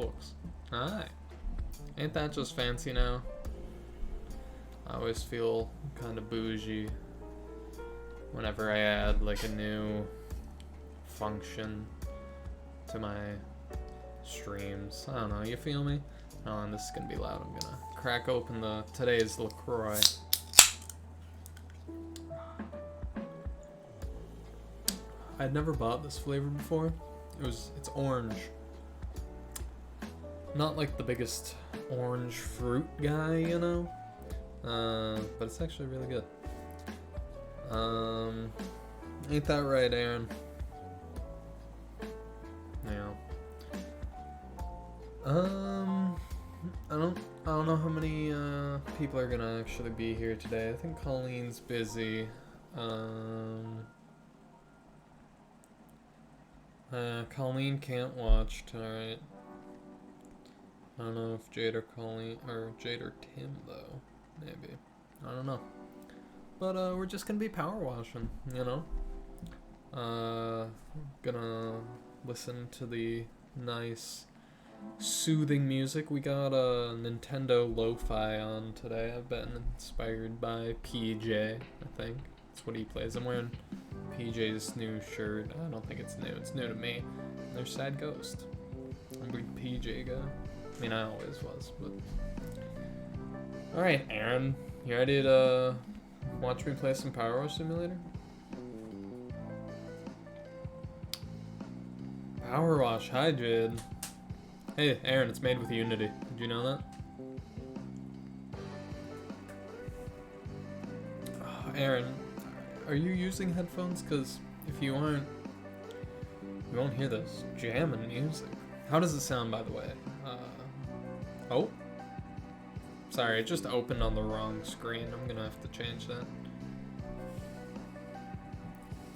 books. Alright. Ain't that just fancy now? I always feel kind of bougie whenever I add like a new function to my streams. I don't know, you feel me? Oh, and this is gonna be loud. I'm gonna crack open today's LaCroix. I'd never bought this flavor before. It's orange. Not like the biggest orange fruit guy, you know? But it's actually really good. Ain't that right, Aaron? Yeah. I don't know how many people are gonna actually be here today. I think Colleen's busy. Colleen can't watch tonight. I don't know if Jade or Colleen, or Jade or Tim though. Maybe. I don't know. But we're just gonna be power washing, you know? Gonna listen to the nice soothing music. We got a Nintendo Lo-Fi on today. I've been inspired by PJ, I think. That's what he plays. I'm wearing PJ's new shirt. I don't think it's new. It's new to me. There's Sad Ghost. I'm a big PJ guy. I mean, I always was, but... Alright, Aaron. You ready to watch me play some Powerwash Simulator? Powerwash, hi Jade. Hey, Aaron, it's made with Unity. Did you know that? Oh, Aaron, are you using headphones? Because if you aren't, you won't hear this jamming music. How does it sound, by the way? Oh. Sorry, it just opened on the wrong screen. I'm gonna have to change that.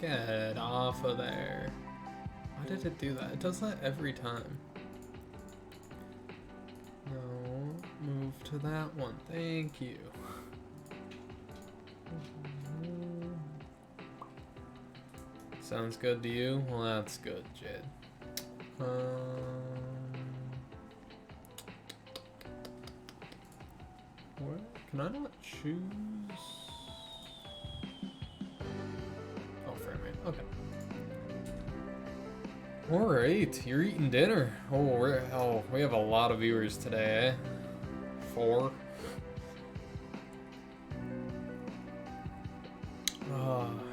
Get off of there. Why did it do that? It does that every time. No, move to that one. Thank you. Sounds good to you? Well, that's good, Jed. What? Can I not choose? Oh, frame rate. Okay. Alright, you're eating dinner. We have a lot of viewers today, eh? 4.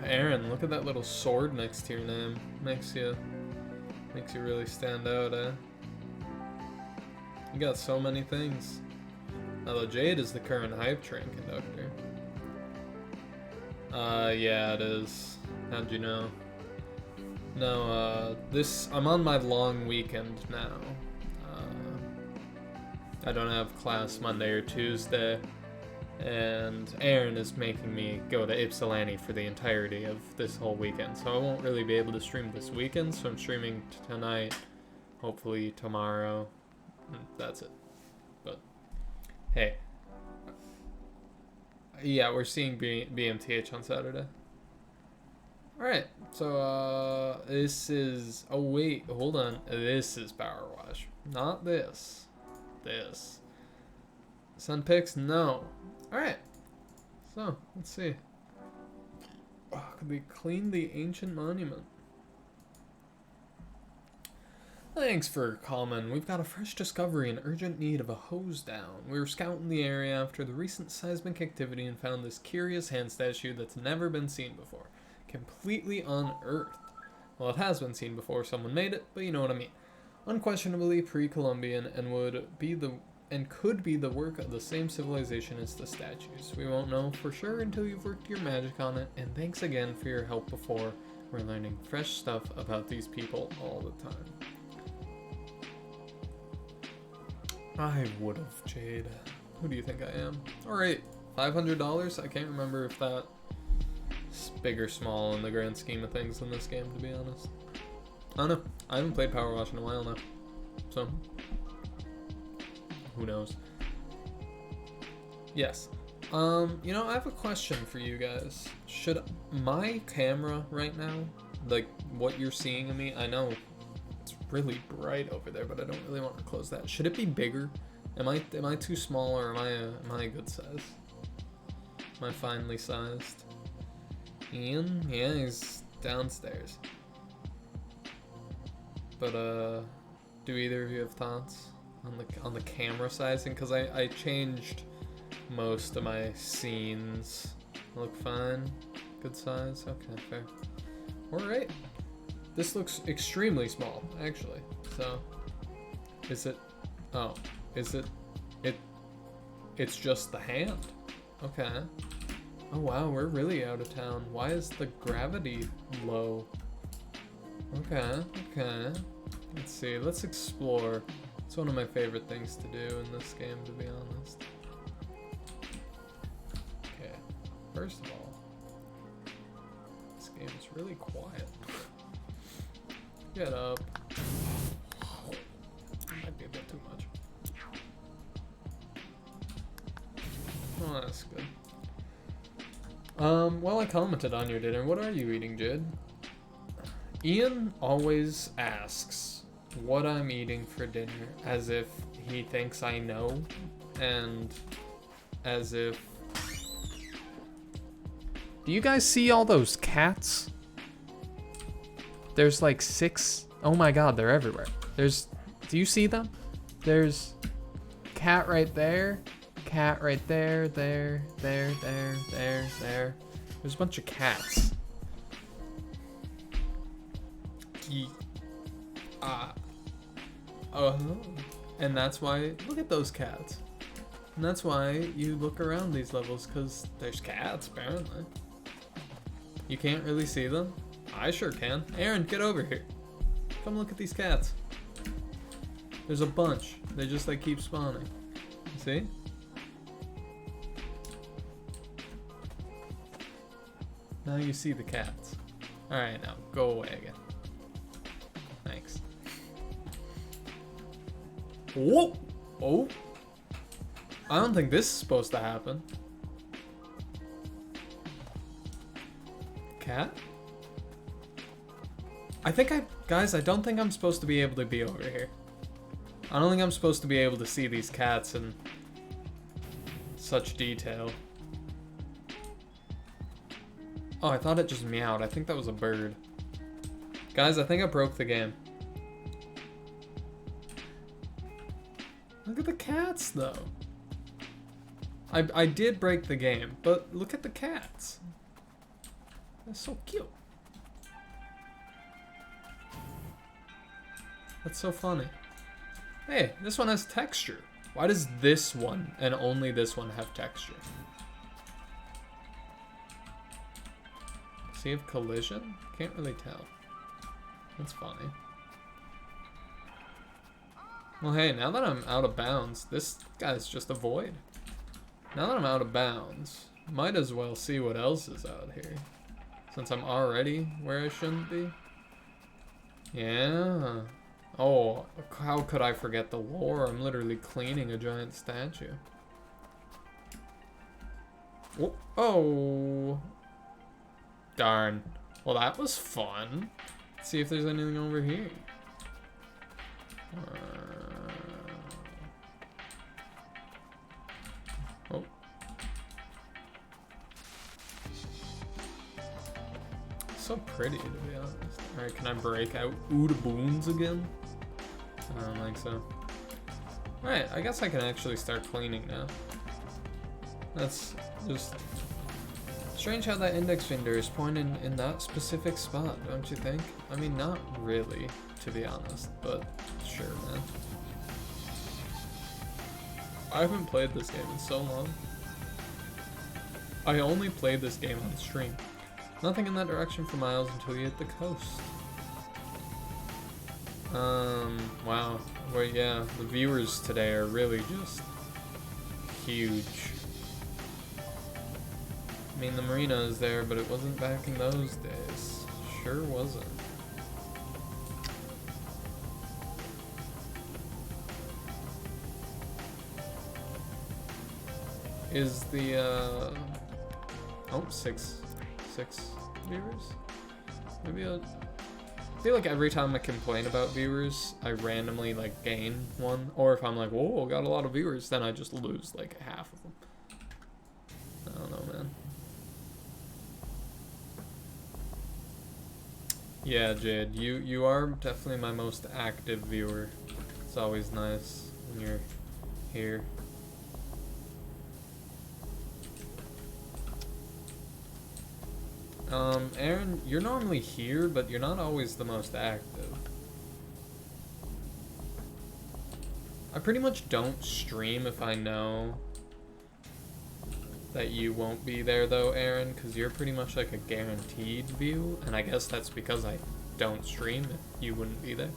Aaron, look at that little sword next to your name. Makes you really stand out, eh? You got so many things. Although Jade is the current hype train conductor. Yeah, it is. How'd you know? No, I'm on my long weekend now. I don't have class Monday or Tuesday, and Aaron is making me go to Ypsilanti for the entirety of this whole weekend, so I won't really be able to stream this weekend, so I'm streaming tonight, hopefully tomorrow, that's it. But, hey. Yeah, we're seeing BMTH on Saturday. Alright, so, this is... Oh, wait, hold on. This is Powerwash. Not this. This. Sun pics? No. Alright. So, let's see. Oh, could we clean the ancient monument? Thanks for calling. We've got a fresh discovery in urgent need of a hose down. We were scouting the area after the recent seismic activity and found this curious hand statue that's never been seen before. Completely unearthed. Well, it has been seen before someone made it, but you know what I mean. Unquestionably pre-Columbian and could be the work of the same civilization as the statues. We won't know for sure until you've worked your magic on it, and thanks again for your help before. We're learning fresh stuff about these people all the time. I would've, Jade. Who do you think I am? Alright, $500? I can't remember if that's big or small in the grand scheme of things in this game, to be honest. I don't know. I haven't played Powerwash in a while now. So, who knows? Yes. You know, I have a question for you guys. Should my camera right now, like what you're seeing of me, I know it's really bright over there, but I don't really want to close that. Should it be bigger? Am I too small, or am I a good size? Am I finely sized? Ian? Yeah, he's downstairs. But do either of you have thoughts on the camera sizing? Because I changed most of my scenes. Look fine. Good size. Okay, fair. Alright. This looks extremely small, actually. So, is it... Oh, is it... It's just the hand. Okay. Oh wow, we're really out of town. Why is the gravity low? Okay, okay. Let's see, let's explore. It's one of my favorite things to do in this game, to be honest. Okay, first of all, this game is really quiet. Get up. Might be a bit too much. Oh, that's good. Well, I commented on your dinner. What are you eating, Jid? Ian always asks what I'm eating for dinner as if he thinks I know, and as if... Do you guys see all those cats? There's like 6. Oh my god, they're everywhere. There's... Do you see them? There's cat right there. Cat right there, there. There's a bunch of cats. And that's why, look at those cats. And that's why you look around these levels, because there's cats, apparently. You can't really see them? I sure can. Aaron, get over here. Come look at these cats. There's a bunch. They just like keep spawning. See? Now you see the cats. Alright, now go away again. Thanks. Whoa! Oh! I don't think this is supposed to happen. Cat? Guys, I don't think I'm supposed to be able to be over here. I don't think I'm supposed to be able to see these cats in such detail. Oh, I thought it just meowed. I think that was a bird. Guys, I think I broke the game. Look at the cats, though. I did break the game, but look at the cats. They're so cute. That's so funny. Hey, this one has texture. Why does this one and only this one have texture? Does he have collision? Can't really tell. That's funny. Well, hey, now that I'm out of bounds, this guy's just a void. Now that I'm out of bounds, might as well see what else is out here. Since I'm already where I shouldn't be. Yeah. Oh, how could I forget the lore? I'm literally cleaning a giant statue. Oh. Oh. Darn. Well, that was fun. Let's see if there's anything over here. Oh. So pretty, to be honest. Alright, can I break out Ooda Boons again? I don't think so. Alright, I guess I can actually start cleaning now. That's just... strange how that index finger is pointing in that specific spot, don't you think? I mean, not really, to be honest, but sure, man. I haven't played this game in so long. I only played this game on stream. Nothing in that direction for miles until you hit the coast. Wow. Well, yeah, the viewers today are really just huge. I mean, the marina is there, but it wasn't back in those days. Sure wasn't. Is the, oh, six viewers? Maybe I feel like every time I complain about viewers, I randomly like gain one, or if I'm like, whoa, got a lot of viewers, then I just lose like half of them. I don't know, man. Yeah, Jade, you are definitely my most active viewer. It's always nice when you're here. Aaron, you're normally here, but you're not always the most active. I pretty much don't stream if I know that you won't be there though, Aaron, because you're pretty much like a guaranteed view, and I guess that's because I don't stream if you wouldn't be there.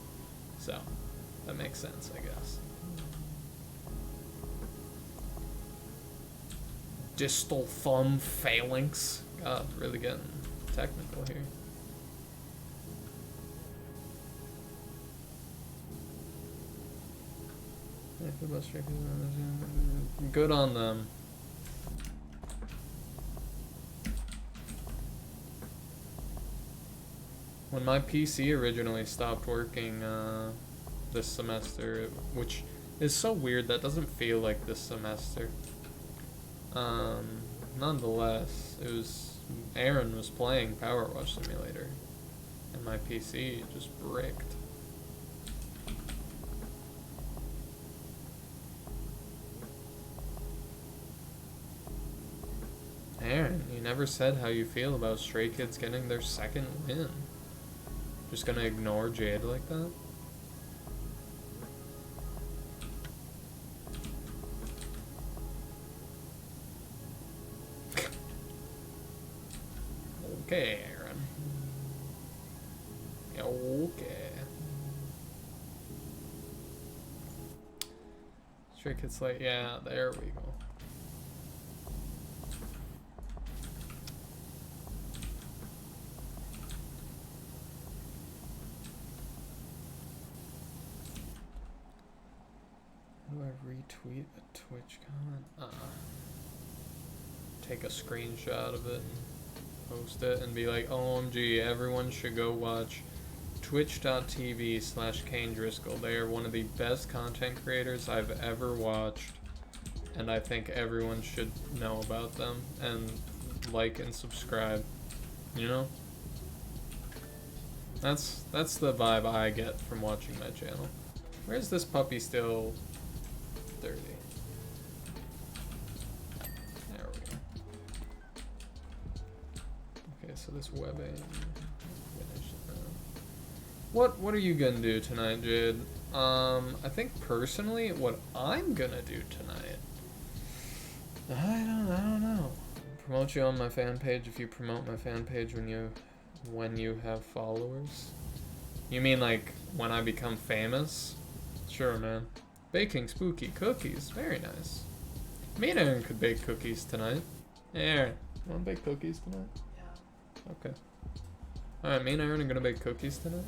So, that makes sense, I guess. Distal thumb phalanx. God, really getting technical here. Good on them. When my PC originally stopped working this semester, which is so weird, that doesn't feel like this semester. Nonetheless, it was Aaron was playing Powerwash Simulator, and my PC just bricked. Aaron, you never said how you feel about Stray Kids getting their second win. Just gonna ignore Jade like that? Okay, Aaron. Okay. Stray Kids like, yeah, there we go. How do I retweet a Twitch comment? Take a screenshot of it and post it and be like, OMG, everyone should go watch twitch.tv/Kane Driscoll. They are one of the best content creators I've ever watched, and I think everyone should know about them and like and subscribe. You know? That's the vibe I get from watching my channel. Where's this puppy still dirty? There we go. Okay, so this webbing. What are you gonna do tonight, Jade? I think personally, what I'm gonna do tonight, I don't know. Promote you on my fan page if you promote my fan page when you have followers. You mean like when I become famous? Sure, man. Baking spooky cookies, very nice. Me and Aaron could bake cookies tonight. Hey, Aaron, you wanna bake cookies tonight? Yeah. Okay. Alright, me and Aaron are gonna bake cookies tonight.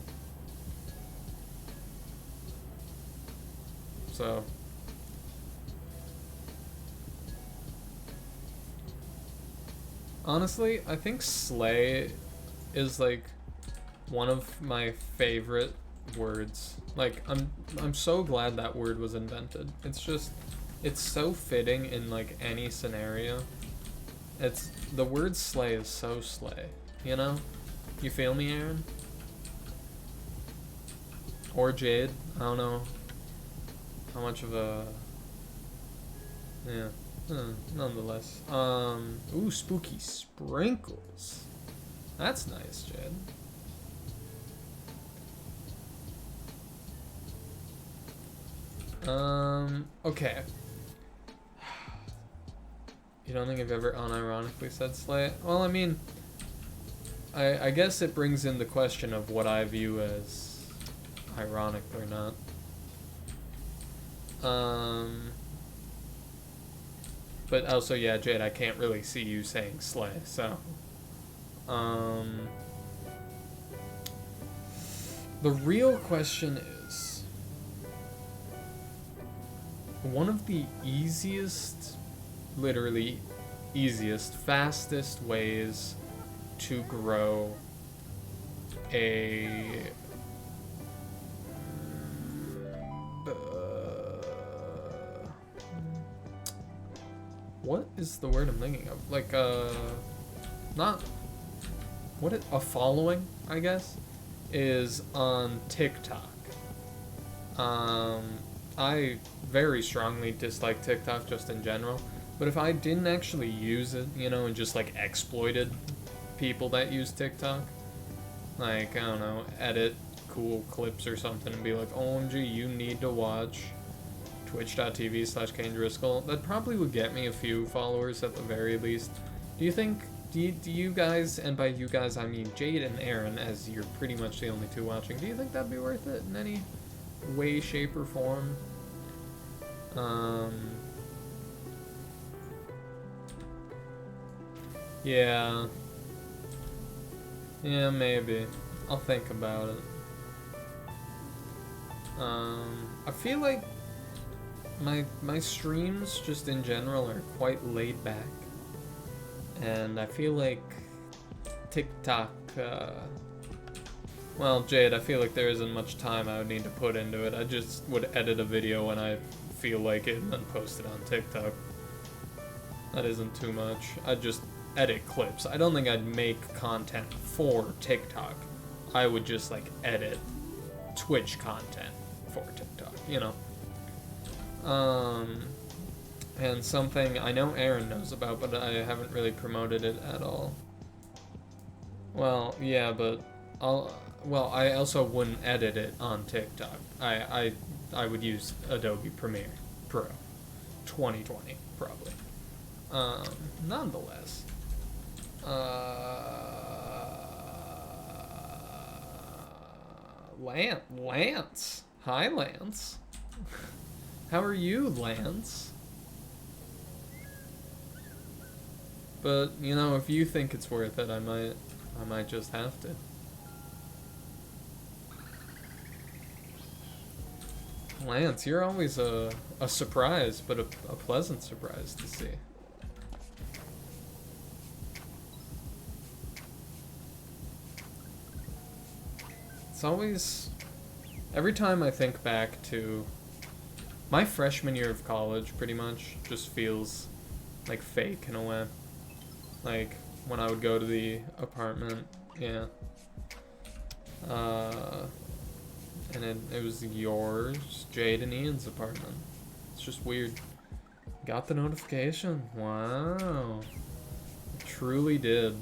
So, honestly, I think slay is like one of my favorite words. Like, I'm so glad that word was invented. It's just, it's so fitting in like any scenario. It's, the word slay is so slay, you know? You feel me, Aaron? Or Jade, I don't know how much of a, yeah, nonetheless. Ooh, spooky sprinkles. That's nice, Jed. Okay. You don't think I've ever unironically said slay? Well, I mean, I guess it brings in the question of what I view as ironic or not. But also, yeah, Jade, I can't really see you saying slay, so. The real question is, one of the easiest, literally easiest, fastest ways to grow a what is the word I'm thinking of? Like, not, a following, I guess, is on TikTok. I very strongly dislike TikTok just in general, but if I didn't actually use it, you know, and just like exploited people that use TikTok, like, I don't know, edit cool clips or something and be like, OMG, you need to watch twitch.tv/KaneDriscoll, that probably would get me a few followers at the very least. Do you think, do you guys, and by you guys I mean Jade and Aaron, as you're pretty much the only two watching, do you think that'd be worth it in any way, shape, or form? Yeah. Yeah, maybe. I'll think about it. I feel like my streams, just in general, are quite laid back. And I feel like TikTok, well, Jade, I feel like there isn't much time I would need to put into it. I just would edit a video when I feel like it and then post it on TikTok. That isn't too much. I'd just edit clips. I don't think I'd make content for TikTok. I would just, like, edit Twitch content for TikTok, you know? And something I know Aaron knows about, but I haven't really promoted it at all. Well, yeah, but I also wouldn't edit it on TikTok. I would use Adobe Premiere Pro 2020, probably. Nonetheless. Lance. Hi, Lance. How are you, Lance? But, you know, if you think it's worth it, I might just have to. Lance, you're always a surprise, but a pleasant surprise to see. It's always, every time I think back to my freshman year of college, pretty much just feels like fake in a way. Like when I would go to the apartment, yeah. And it was yours, Jade and Ian's apartment. It's just weird. Got the notification. Wow. I truly did.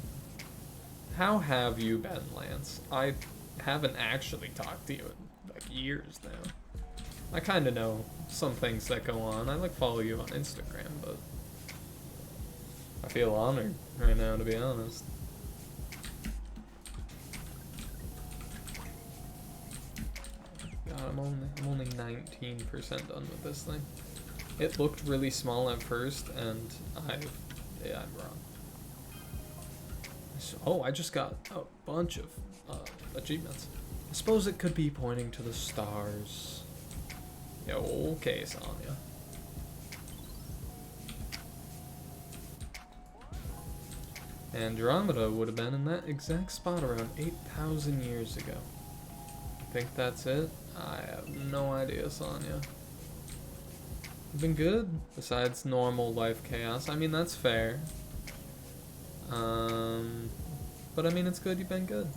How have you been, Lance? I haven't actually talked to you in like years now. I kind of know some things that go on. I like follow you on Instagram, but I feel honored right now, to be honest. God, I'm only 19% done with this thing. It looked really small at first, and yeah, I'm wrong. So, oh, I just got a bunch of achievements. I suppose it could be pointing to the stars. Yeah, okay, Sonya. Andromeda would have been in that exact spot around 8,000 years ago. Think that's it? I have no idea, Sonya. You've been good, besides normal life chaos. I mean, that's fair. But I mean, it's good you've been good.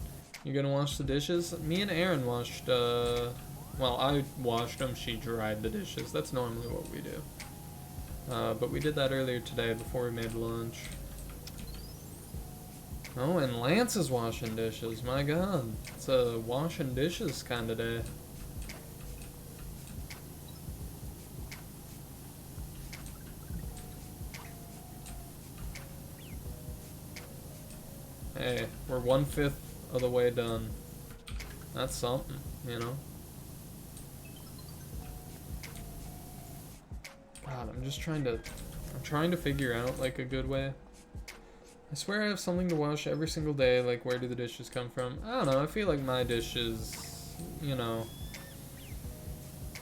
You're gonna wash the dishes? Me and Aaron washed, well, I washed them, she dried the dishes. That's normally what we do. But we did that earlier today before we made lunch. Oh, and Lance is washing dishes. My god. It's a washing dishes kind of day. Hey, we're 1/5 of the way done. That's something, you know? God, I'm trying to figure out, like, a good way. I swear I have something to wash every single day, like, where do the dishes come from? I don't know, I feel like my dishes, you know,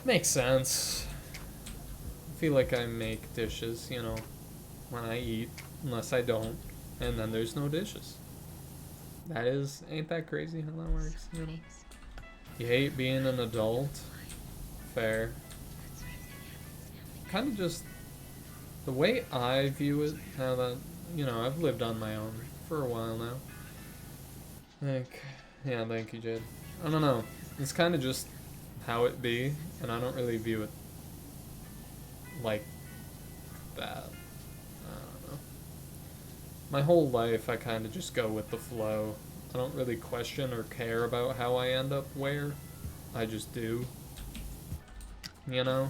makes sense. I feel like I make dishes, you know, when I eat, unless I don't, and then there's no dishes. Ain't that crazy how that works, you know? You hate being an adult? Fair. Kind of just The way I view it, how that, I've lived on my own for a while now. Like, yeah, thank you, Jade. I don't know. It's kind of just how it be, and I don't really view it like that. I don't know. My whole life, I kind of just go with the flow. I don't really question or care about how I end up where. I just do. You know?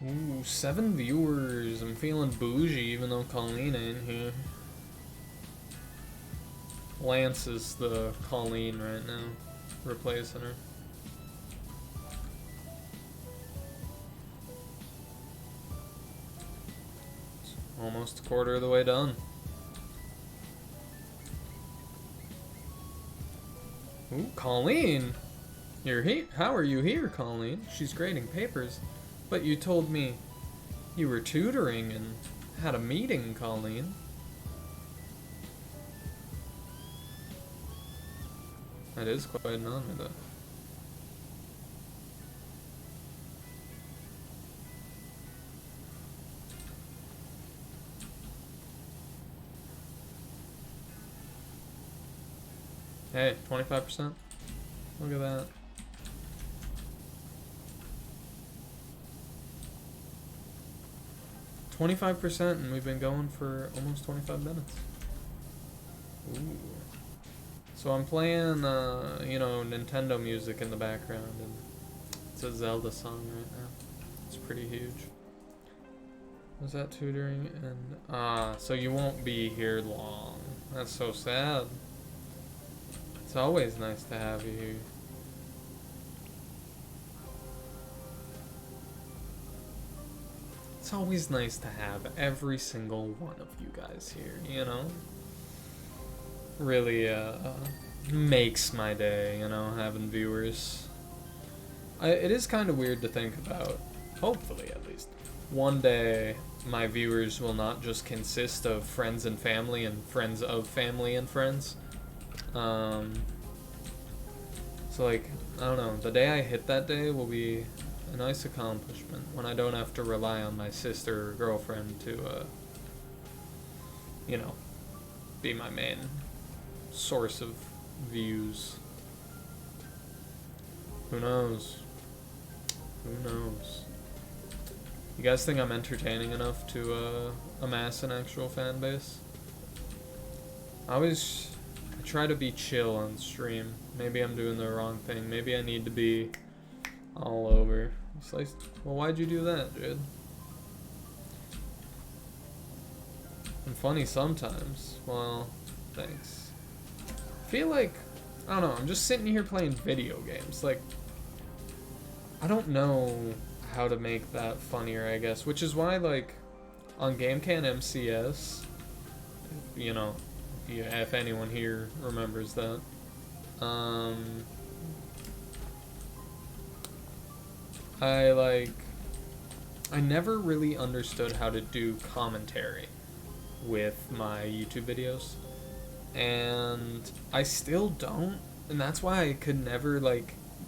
Ooh, 7 viewers. I'm feeling bougie even though Colleen ain't here. Lance is the Colleen right now, replacing her. It's almost a quarter of the way done. Ooh, Colleen! You're here? How are you here, Colleen? She's grading papers. But you told me you were tutoring and had a meeting, Colleen. That is quite an honor, though. Hey, 25%? Look at that. $25%, and we've been going for almost 25 minutes. Ooh. So I'm playing, Nintendo music in the background, and it's a Zelda song right now. It's pretty huge. Was that tutoring? And so you won't be here long. That's so sad. It's always nice to have you here. It's always nice to have every single one of you guys here, you know? Really makes my day, having viewers. It is kind of weird to think about, hopefully at least. One day, my viewers will not just consist of friends and family and friends of family and friends. So like, I don't know, the day I hit that day will be a nice accomplishment when I don't have to rely on my sister or girlfriend to, be my main source of views. Who knows? Who knows? You guys think I'm entertaining enough to amass an actual fan base? I try to be chill on stream. Maybe I'm doing the wrong thing. Maybe I need to be all over. It's like, well, why'd you do that, dude? I'm funny sometimes. Well, thanks. I feel like, I don't know, I'm just sitting here playing video games. Like, I don't know how to make that funnier, I guess. Which is why, like, on GameCan MCS, if anyone here remembers that, I never really understood how to do commentary with my YouTube videos, and I still don't, and that's why I could never,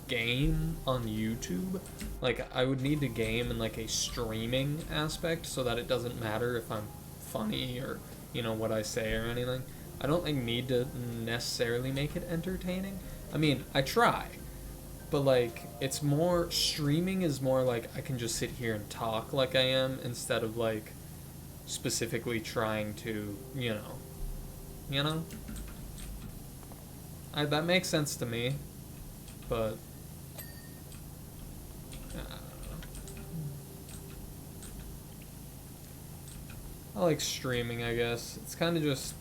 game on YouTube. Like, I would need to game in, a streaming aspect so that it doesn't matter if I'm funny or, what I say or anything. I don't, need to necessarily make it entertaining. I mean, I try. But, it's more, streaming is more I can just sit here and talk like I am instead of, specifically trying to, that makes sense to me, but, I like streaming, I guess. It's kind of just,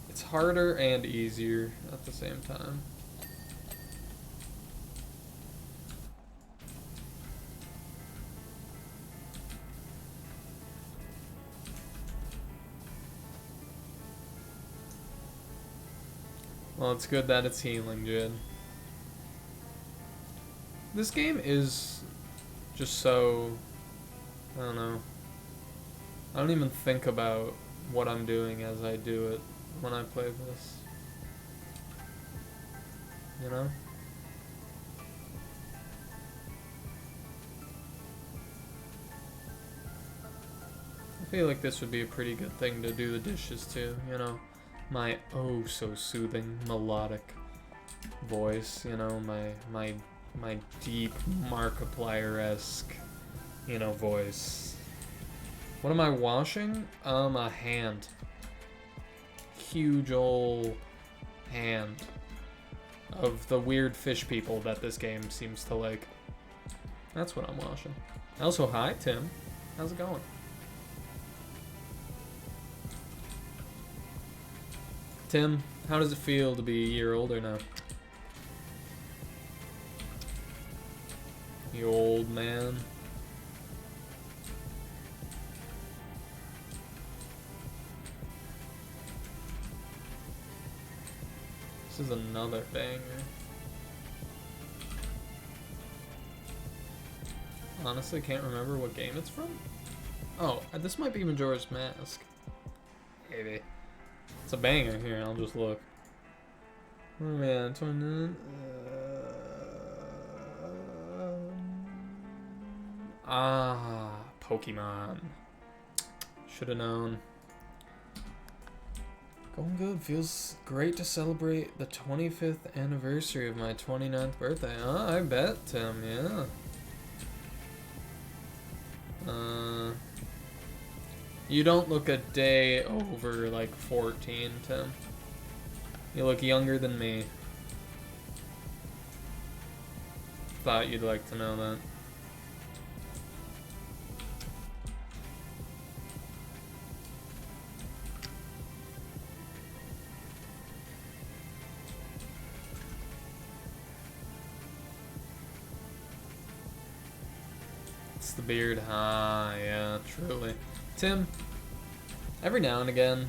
it's harder and easier at the same time. Well, it's good that it's healing, Jid. This game is just so, I don't know. I don't even think about what I'm doing as I do it when I play this. You know? I feel like this would be a pretty good thing to do the dishes to, you know? My oh so soothing melodic voice, you know, my deep Markiplier-esque, you know, voice. What am I washing? A hand. Huge ol' hand of the weird fish people that this game seems to like. That's what I'm washing. Also, hi Tim. How's it going? Tim, how does it feel to be a year older now? You old man. This is another banger. Honestly, can't remember what game it's from. Oh, this might be Majora's Mask. Maybe. It's a banger. Here, I'll just look. Oh man, 29. Pokemon. Should have known. Going good. Feels great to celebrate the 25th anniversary of my 29th birthday. I bet, Tim. Yeah. You don't look a day over like 14, Tim. You look younger than me. Thought you'd like to know that. It's the beard. Ah, yeah, truly. Tim, every now and again,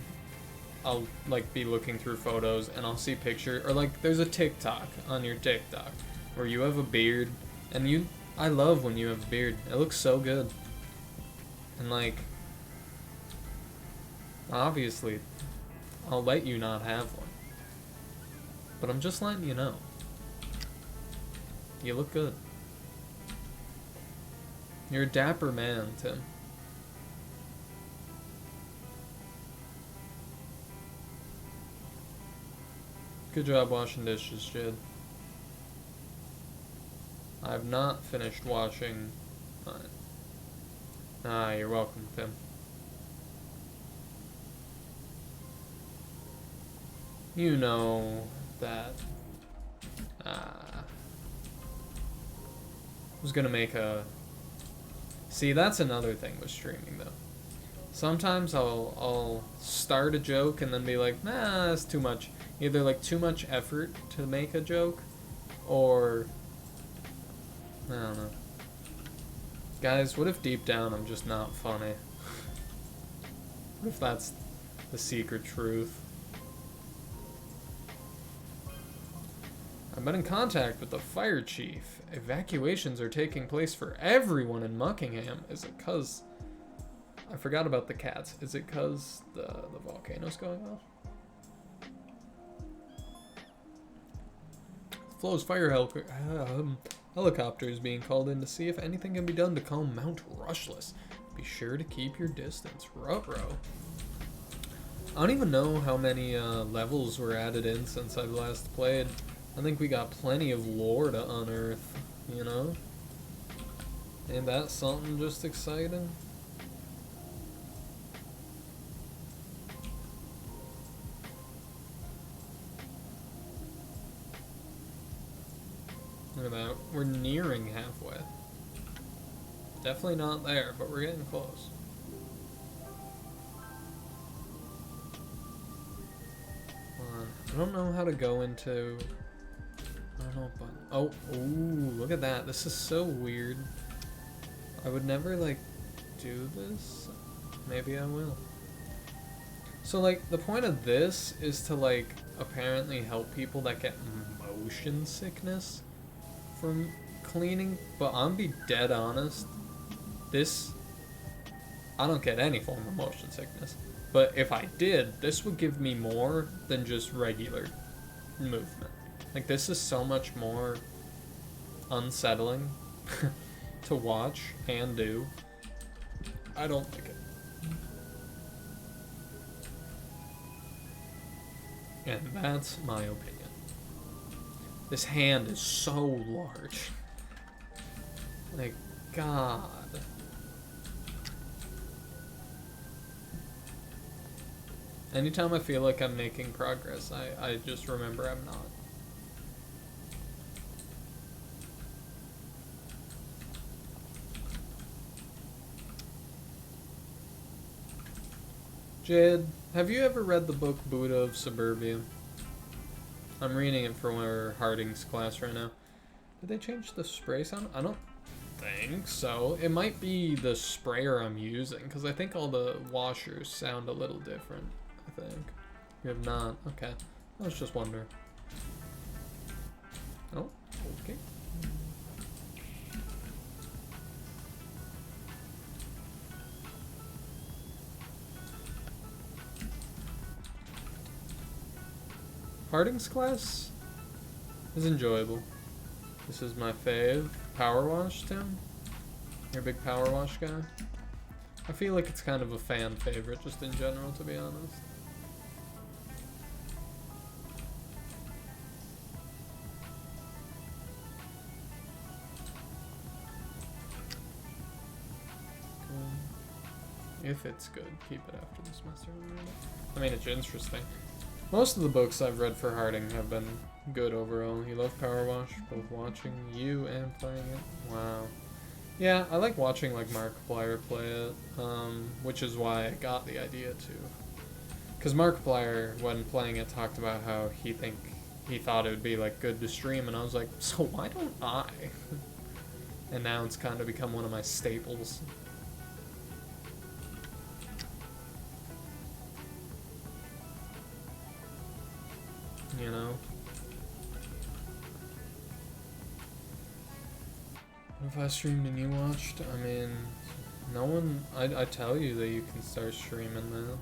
I'll like be looking through photos and I'll see picture, or like there's a TikTok on your TikTok where you have a beard, and I love when you have a beard. It looks so good. And like, obviously, I'll let you not have one. But I'm just letting you know. You look good. You're a dapper man, Tim. Good job washing dishes, Jid. I've not finished washing mine. Ah, you're welcome, Tim. You know that I was gonna make a... See, that's another thing with streaming, though. Sometimes I'll start a joke and then be like, nah, that's too much. Either like too much effort to make a joke, or I don't know. Guys, what if deep down I'm just not funny? What if that's the secret truth? I've been in contact with the fire chief. Evacuations are taking place for everyone in Muckingham. Is it cause... I forgot about the cats. Is it cause the volcano's going off? Flo's fire helicopter is being called in to see if anything can be done to calm Mount Rushless. Be sure to keep your distance. Ruh-roh. I don't even know how many levels were added in since I've last played. I think we got plenty of lore to unearth, you know? Ain't that something just exciting? Look at that. We're nearing halfway. Definitely not there, but we're getting close. I don't know how to go into... I don't know, but... Oh, ooh, look at that. This is so weird. I would never, like, do this. Maybe I will. So, like, the point of this is to, like, apparently help people that get motion sickness from cleaning. But I'm be dead honest. This I don't get any form of motion sickness. But if I did, this would give me more than just regular movement. Like, this is so much more unsettling to watch and do. I don't like it. And that's my opinion. This hand is so large. Like, God. Anytime I feel like I'm making progress, I just remember I'm not. Jade, have you ever read the book Buddha of Suburbia? I'm reading it for Harding's class right now. Did they change the spray sound? I don't think so. It might be the sprayer I'm using, because I think all the washers sound a little different, I think. You have not. Okay. I was just wondering. Oh, okay. Harding's class is enjoyable. This is my fave. Powerwash, Tim? You're a big Powerwash guy? I feel like it's kind of a fan favorite, just in general, to be honest. If it's good, keep it after the semester. I mean, it's interesting. Most of the books I've read for Harding have been good overall. You love Powerwash, both watching you and playing it. Wow. Yeah, I like watching like Markiplier play it, which is why I got the idea too. Because Markiplier, when playing it, talked about how he thought it would be like good to stream, and I was like, so why don't I? And now it's kind of become one of my staples. You know? What if I streamed and you watched? I mean, no one... I tell you that you can start streaming now.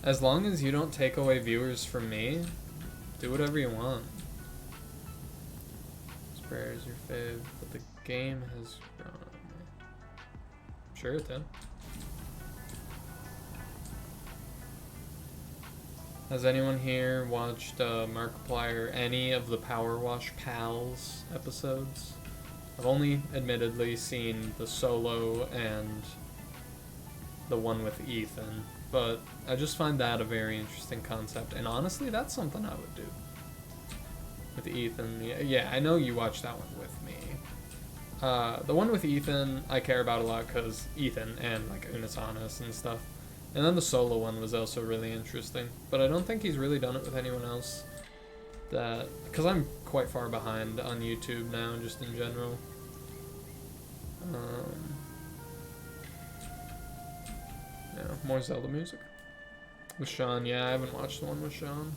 As long as you don't take away viewers from me, do whatever you want. Sprayer is your fave, but the game has grown on me. Sure, it did. Has anyone here watched Markiplier, any of the Powerwash Pals episodes? I've only admittedly seen the solo and the one with Ethan, but I just find that a very interesting concept, and honestly, that's something I would do. With Ethan, yeah, I know you watched that one with me. The one with Ethan, I care about a lot because Ethan and like Unasanas and stuff. And then the solo one was also really interesting, but I don't think he's really done it with anyone else. Because I'm quite far behind on YouTube now, just in general. Yeah, more Zelda music. With Sean, yeah, I haven't watched the one with Sean.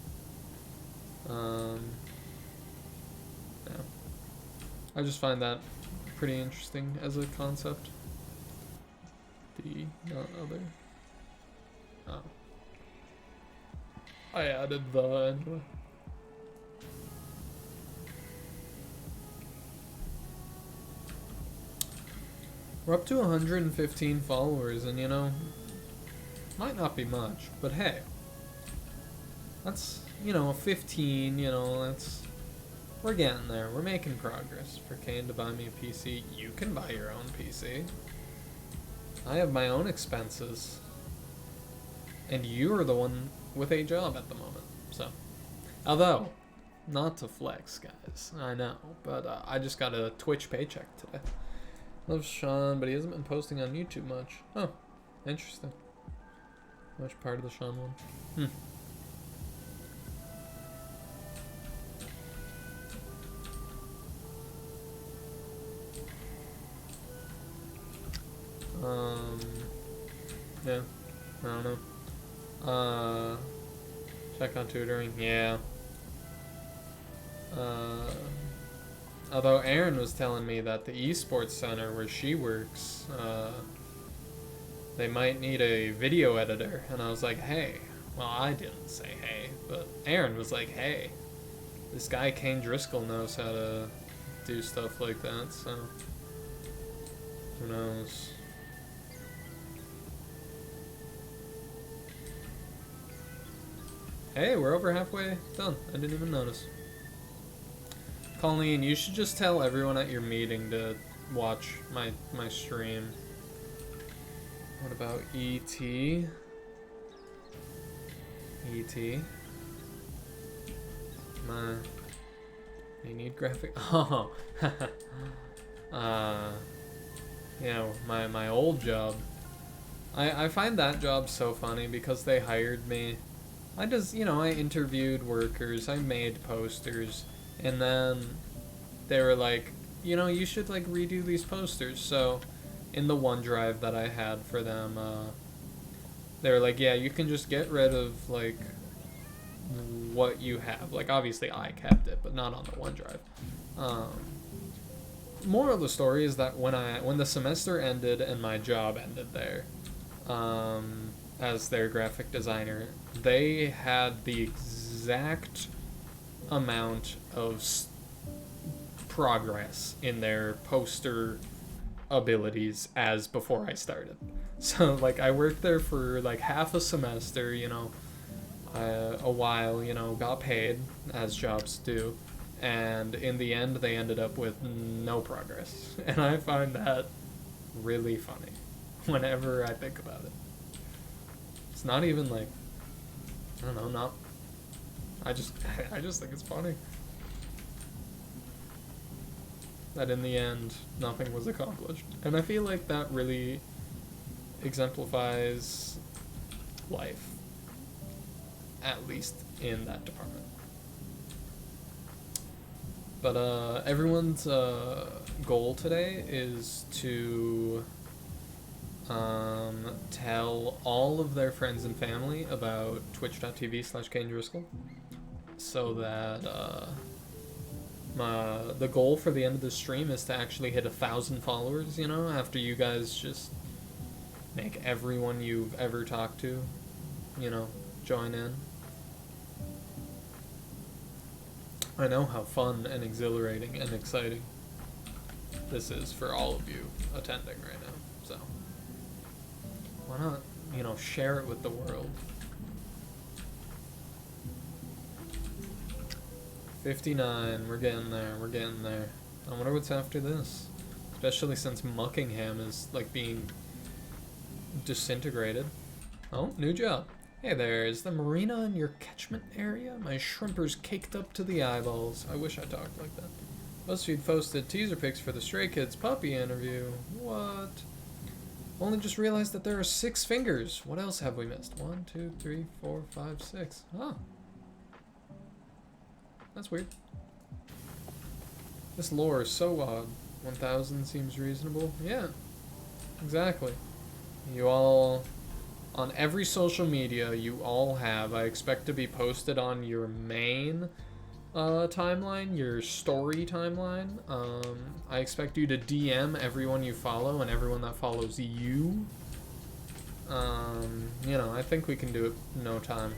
Yeah. I just find that pretty interesting as a concept. The other. Oh. I added the anyway. We're up to 115 followers, and you know, might not be much, but hey, that's, you know, 15, you know, we're getting there, we're making progress. For Kane to buy me a PC, you can buy your own PC. I have my own expenses. And you're the one with a job at the moment, so. Although, not to flex, guys, I know, but I just got a Twitch paycheck today. Love Sean, but he hasn't been posting on YouTube much. Oh, interesting. Much part of the Sean one. Yeah, I don't know. Check on tutoring, yeah. Although Erin was telling me that the esports center where she works, they might need a video editor, and I was like, hey. Well, I didn't say hey, but Erin was like, hey. This guy Kane Driscoll knows how to do stuff like that, so who knows. Hey, we're over halfway done. I didn't even notice. Colleen, you should just tell everyone at your meeting to watch my stream. What about E.T.? E.T. You need graphic. Oh, yeah, my old job. I find that job so funny because they hired me. I just, I interviewed workers, I made posters, and then they were like, you should like redo these posters. So in the OneDrive that I had for them, they were like, yeah, you can just get rid of like what you have. Like obviously I kept it, but not on the OneDrive. Moral of the story is that when the semester ended and my job ended there, as their graphic designer, they had the exact amount of progress in their poster abilities as before I started. So like I worked there for like half a semester, a while, got paid as jobs do, and in the end they ended up with no progress. And I find that really funny whenever I think about it. It's not even like, I don't know, I just think it's funny that in the end nothing was accomplished. And I feel like that really exemplifies life, at least in that department. But everyone's goal today is to tell all of their friends and family about twitch.tv/Kane Driscoll, so that the goal for the end of the stream is to actually hit 1,000 followers, after you guys just make everyone you've ever talked to, join in. I know how fun and exhilarating and exciting this is for all of you attending right now, so why not, share it with the world. 59, we're getting there. I wonder what's after this, especially since Muckingham is like being disintegrated. Oh, new job. Hey there, is the marina in your catchment area? My shrimper's caked up to the eyeballs. I wish I talked like that. BuzzFeed posted teaser pics for the Stray Kids puppy interview. What? Only just realized that there are 6 fingers. What else have we missed? 1, 2, 3, 4, 5, 6. Huh. That's weird. This lore is so odd. 1,000 seems reasonable. Yeah, exactly. You all, on every social media you all have, I expect to be posted on your main timeline, your story timeline. I expect you to DM everyone you follow and everyone that follows you. I think we can do it in no time.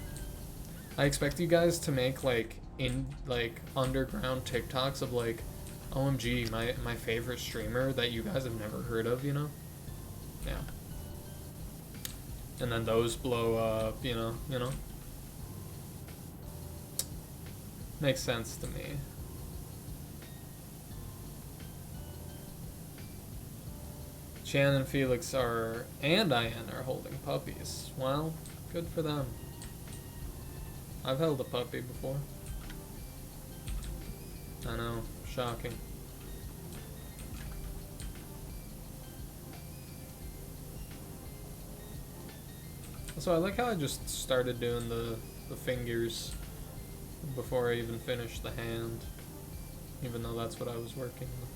I expect you guys to make underground TikToks of like, OMG, my favorite streamer that you guys have never heard of, Yeah. And then those blow up, Makes sense to me. Chan and Felix and Ian are holding puppies. Well, good for them. I've held a puppy before. I know, shocking. So I like how I just started doing the fingers before I even finished the hand, even though that's what I was working with.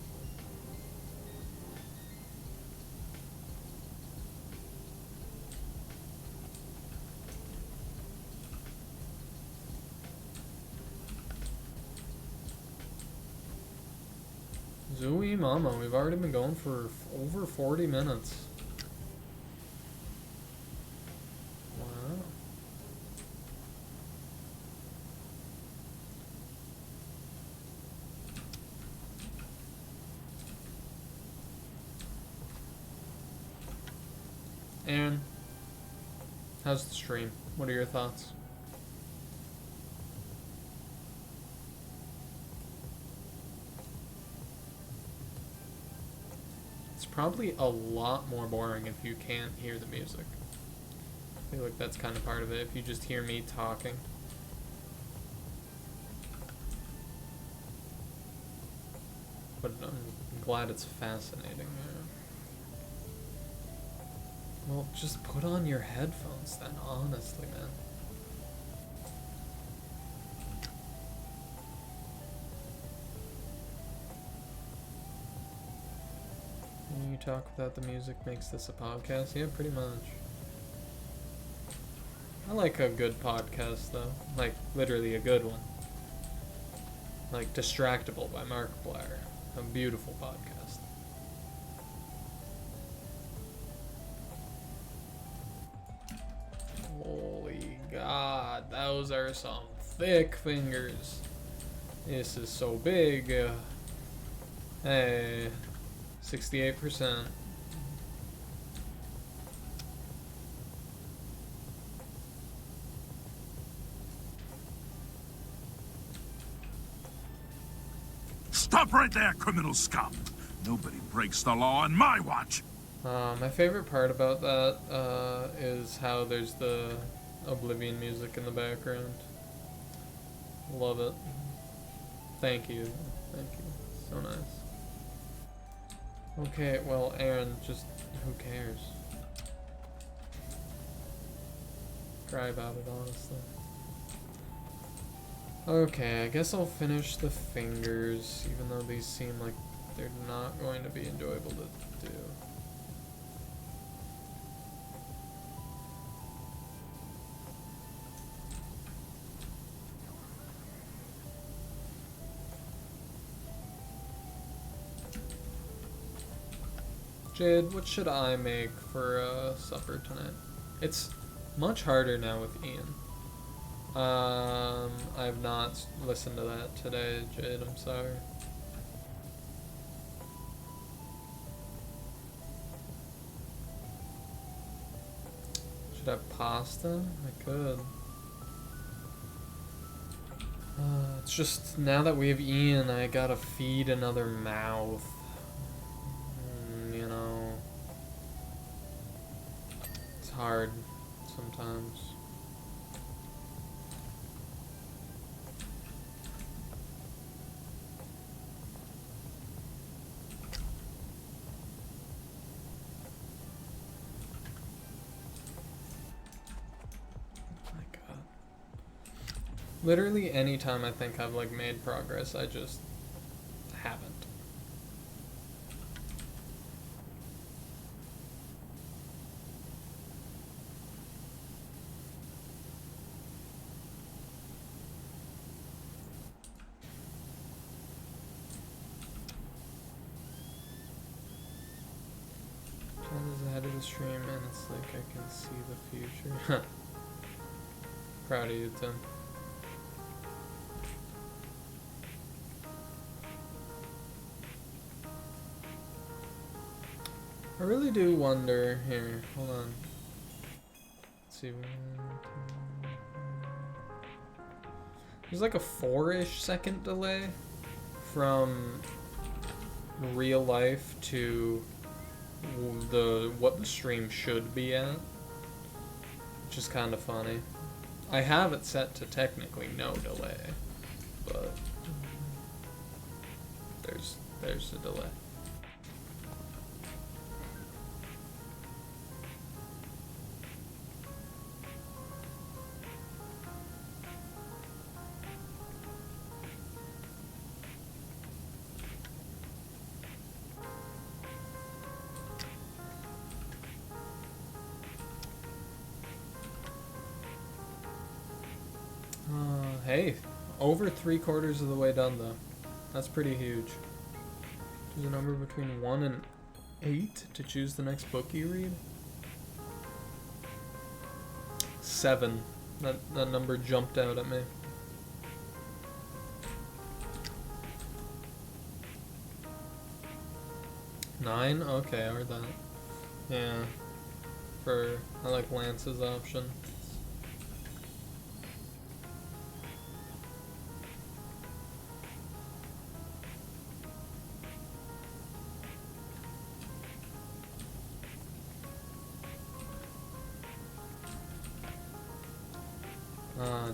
Zooey mama, we've already been going for over 40 minutes. Wow. Aaron, how's the stream? What are your thoughts? It's probably a lot more boring if you can't hear the music. I feel like that's kind of part of it, if you just hear me talking. But I'm glad it's fascinating. Yeah. Well, just put on your headphones then, honestly, man. You talk without the music makes this a podcast? Yeah, pretty much. I like a good podcast, though. Like, literally a good one. Like, Distractible by Markiplier. A beautiful podcast. Holy God, those are some thick fingers. This is so big. Hey, 68%. Stop right there, criminal scum! Nobody breaks the law on my watch! My favorite part about that is how there's the Oblivion music in the background. Love it. Thank you. Thank you. So nice. Okay, well, Aaron, just who cares? Cry about it, honestly. Okay, I guess I'll finish the fingers, even though these seem like they're not going to be enjoyable to do. Jade, what should I make for supper tonight? It's much harder now with Ian. I have not listened to that today, Jade, I'm sorry. Should I have pasta? I could. It's just, now that we have Ian, I gotta feed another mouth. You know. It's hard sometimes. Literally any time I think I've like made progress, I just haven't. John is ahead of the stream and it's like I can see the future. Proud of you, Tim. I really do wonder here. Hold on. Let's see. There's like a 4-ish second delay from real life to what the stream should be at, which is kind of funny. I have it set to technically no delay, but there's a delay. Hey, over 3/4 of the way done though. That's pretty huge. Choose a number between 1 and 8 to choose the next book you read. 7. That number jumped out at me. Nine? Okay, I heard that. Yeah. I like Lance's option.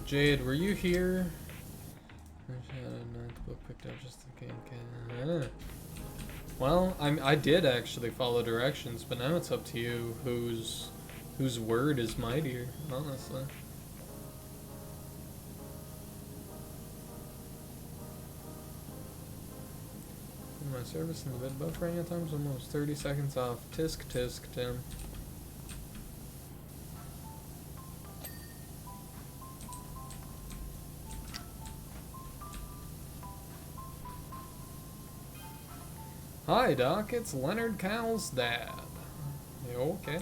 Jade, were you here? I had a ninth book picked up just in case. Well, I did actually follow directions, but now it's up to you whose word is mightier, honestly. My service in the vid buffering at times almost 30 seconds off. Tisk tisk, Tim. Hi, Doc. It's Leonard Cowell's dad. You okay?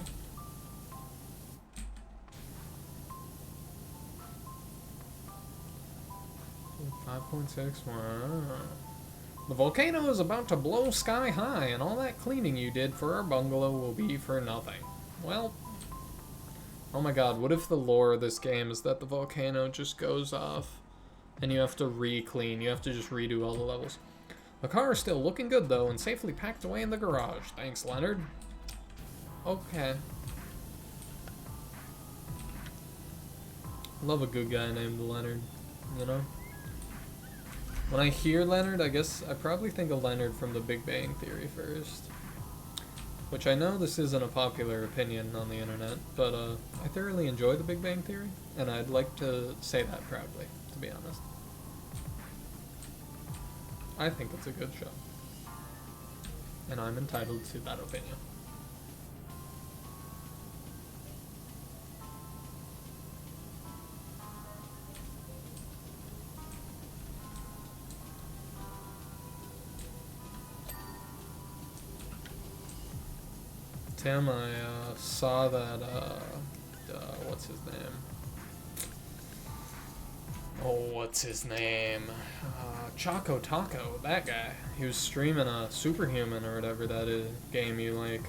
.6. Wow. The volcano is about to blow sky high, and all that cleaning you did for our bungalow will be for nothing. Well, oh my god, what if the lore of this game is that the volcano just goes off, and you have to re-clean, you have to just redo all the levels. The car is still looking good, though, and safely packed away in the garage. Thanks, Leonard. Okay. Love a good guy named Leonard, you know? When I hear Leonard, I guess I probably think of Leonard from the Big Bang Theory first. Which I know this isn't a popular opinion on the internet, but I thoroughly enjoy the Big Bang Theory, and I'd like to say that proudly, to be honest. I think it's a good show. And I'm entitled to that opinion. Tim, I saw that, what's his name? Oh, what's his name? Choco Taco, that guy. He was streaming a Superhuman or whatever that is, game you like.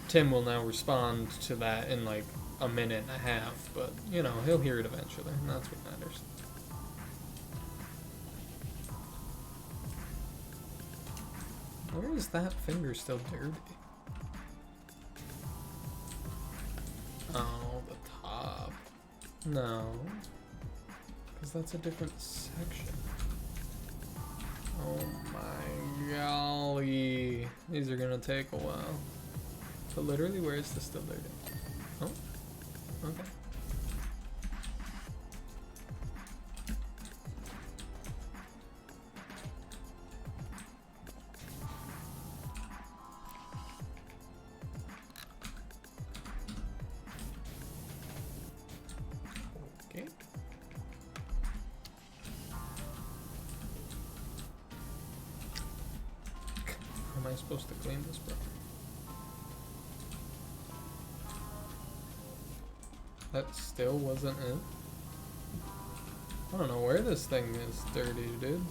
Tim will now respond to that in like a minute and a half, but you know, he'll hear it eventually, and that's what matters. Where is that finger still dirty? Oh, the top. No. Because that's a different section. Oh my golly. These are gonna take a while. But literally, where is this still dirty? Oh, okay. Okay. How am I supposed to clean this, bro? That still wasn't it. I don't know where this thing is dirty, dude.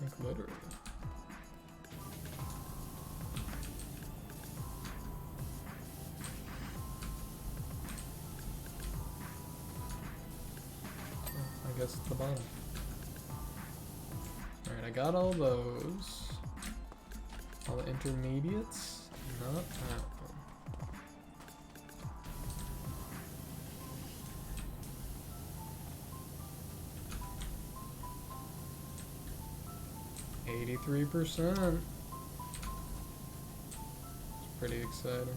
Like literally. I guess it's the bottom. Alright, I got all those. All the intermediates. Not that one. %. It's pretty exciting.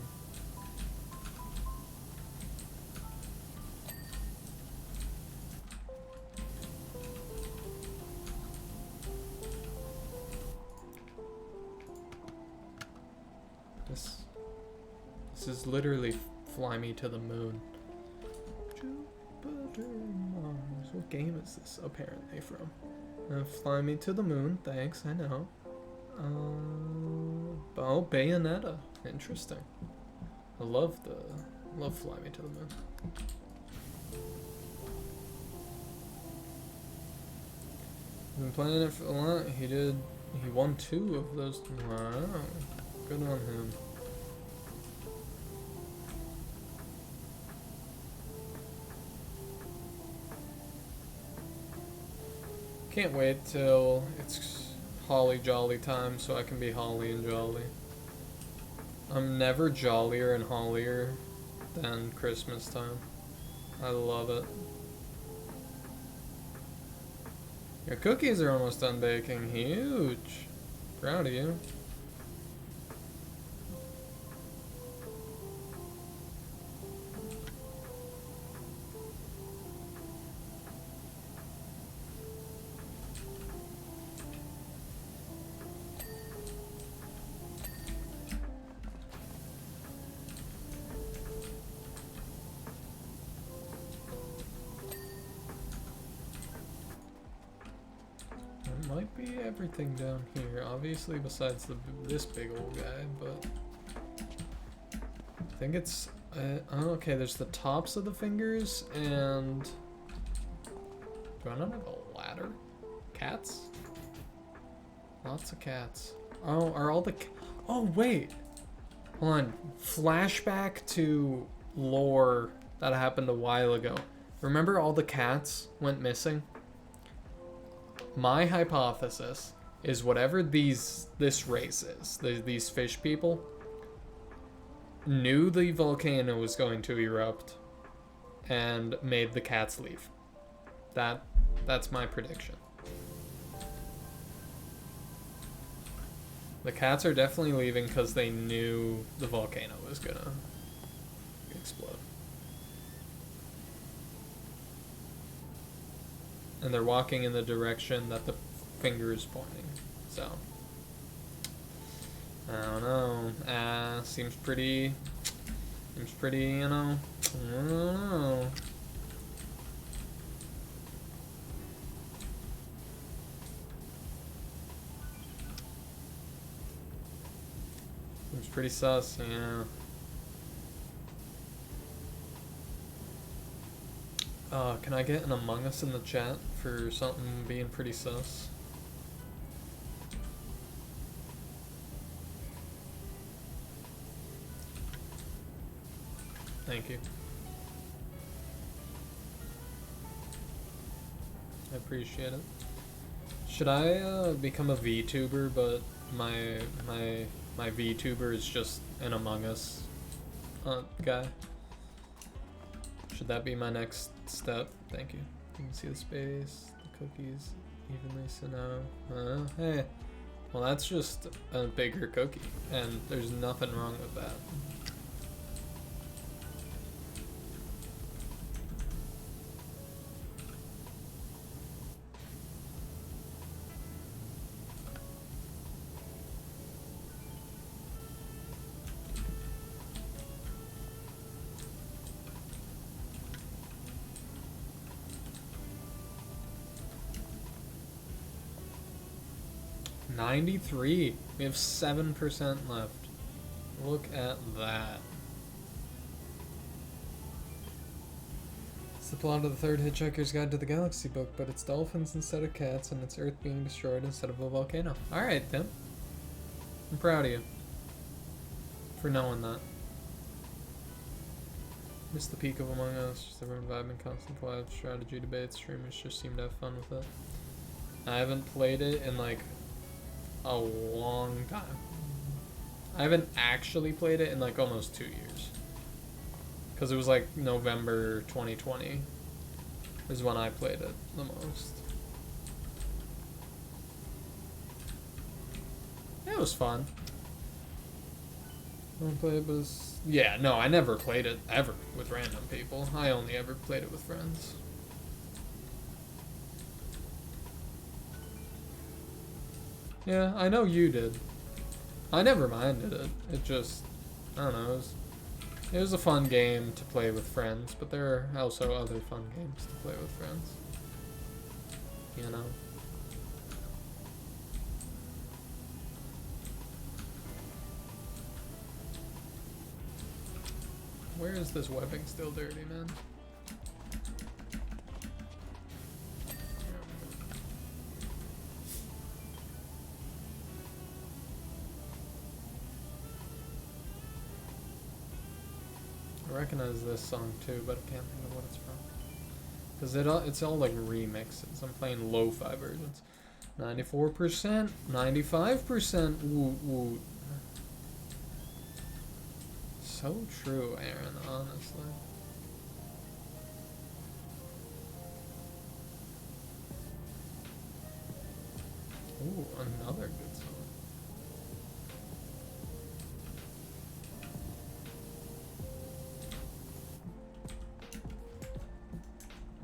This is literally Fly Me to the Moon. Jupiter, Mars. What game is this apparently from? Fly Me to the Moon. Thanks, I know. Oh, Bayonetta. Interesting. I love Fly Me to the Moon. Been playing it for a lot. He won 2 of those. Wow. Good on him. Can't wait till it's Holly Jolly time so I can be Holly and Jolly. I'm never jollier and hollier than Christmas time. I love it. Your cookies are almost done baking. Huge. Proud of you. Might be everything down here, obviously besides this big old guy, but I think it's oh, okay, there's the tops of the fingers, and do I not have a ladder? Cats? Lots of cats. Oh, are all the oh wait, hold on, flashback to lore that happened a while ago. Remember all the cats went missing? My hypothesis is whatever this race is, these fish people, knew the volcano was going to erupt and made the cats leave. That's my prediction. The cats are definitely leaving because they knew the volcano was gonna explode. And they're walking in the direction that the finger is pointing. So, I don't know. Seems pretty, you know, I don't know. Seems pretty sus, yeah. Can I get an Among Us in the chat for something being pretty sus? Thank you. I appreciate it. Should I become a VTuber, but my VTuber is just an Among Us guy? Should that be my next step? Thank you. You can see the space, the cookies evenly sent out. Hey. Well, that's just a bigger cookie, and there's nothing wrong with that. $93. We have 7% left. Look at that. It's the plot of the third Hitchhiker's Guide to the Galaxy book, but it's dolphins instead of cats, and it's Earth being destroyed instead of a volcano. Alright, Tim. I'm proud of you for knowing that. Missed the peak of Among Us, just everyone vibing, constant collab, strategy debates, streamers just seem to have fun with it. I haven't played it in like a long time. I haven't actually played it in like almost 2 years. Because it was like November 2020 is when I played it the most. It was fun. Yeah, no, I never played it ever with random people. I only ever played it with friends. Yeah, I know you did. I never minded it. It just, I don't know, It was a fun game to play with friends, but there are also other fun games to play with friends. You know? Where is this webbing still dirty, man? I recognize this song too, but I can't think of what it's from. Because it's all like remixes. I'm playing lo-fi versions. 94%, 95%, woot woot. So true, Aaron, honestly. Ooh, another good song.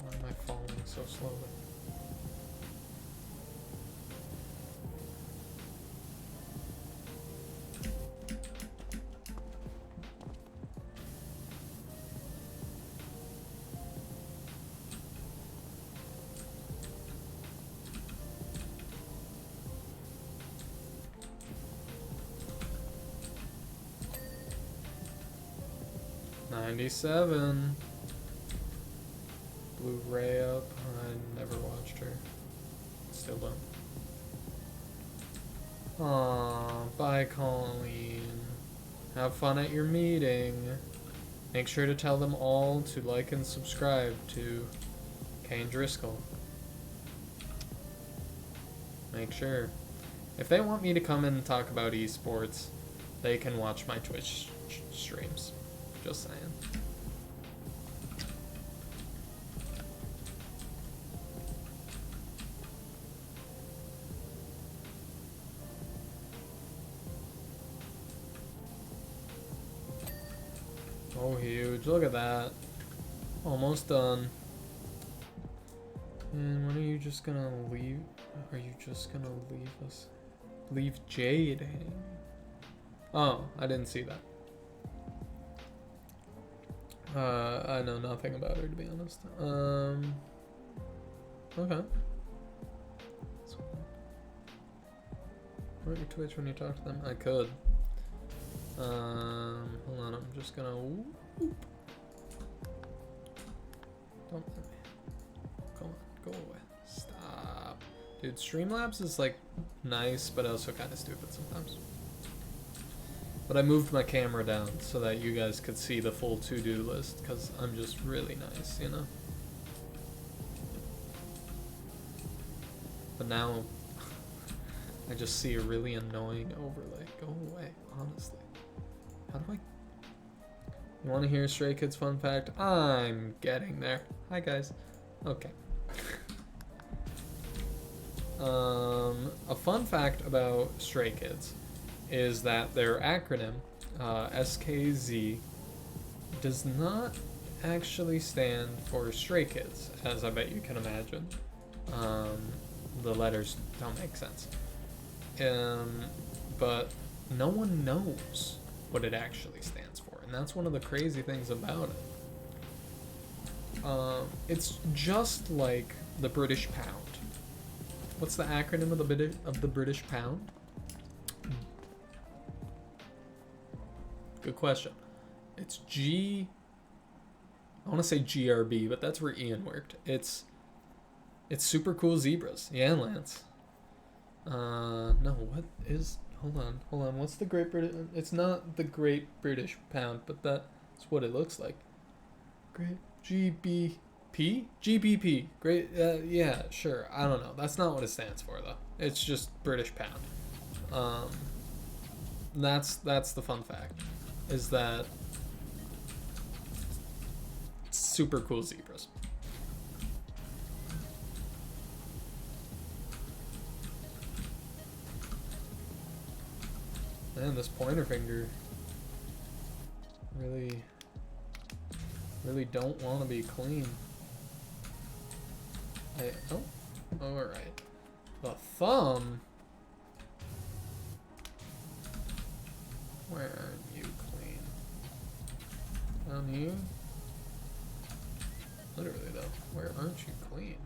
Why am I falling so slowly? '97. Blu-ray up. I never watched her. Still don't. Aw, bye Colleen. Have fun at your meeting. Make sure to tell them all to like and subscribe to Kane Driscoll. Make sure. If they want me to come and talk about esports, they can watch my Twitch streams. Just saying. Oh, huge. Look at that. Almost done. And when are you just gonna leave? Are you just gonna leave us? Leave Jade hanging? Oh, I didn't see that. I know nothing about her, to be honest. Okay. Where's your Twitch when you talk to them? I could. Hold on, I'm just gonna whoop. Don't let me. Come on, go away. Stop. Dude, Streamlabs is like nice, but also kind of stupid sometimes. But I moved my camera down so that you guys could see the full to-do list, because I'm just really nice, you know? But now, I just see a really annoying overlay. Go away, honestly. How do I... You want to hear Stray Kids fun fact? I'm getting there. Hi, guys. Okay. A fun fact about Stray Kids is that their acronym, SKZ, does not actually stand for Stray Kids, as I bet you can imagine. The letters don't make sense. But no one knows what it actually stands for, and that's one of the crazy things about it. It's just like the British pound. What's the acronym of the British pound? Good question. It's I want to say GRB, but that's where Ian worked. It's super cool zebras. Yeah, Lance. No, what is... Hold on. What's the Great British... It's not the Great British Pound, but that's what it looks like. Great GBP? GBP. Great... yeah, sure. I don't know. That's not what it stands for, though. It's just British Pound. That's the fun fact. Is that... super cool zebras. Man, this pointer finger really don't want to be clean. Oh, alright. The thumb? Where aren't you clean? clean. Literally though, where aren't you clean?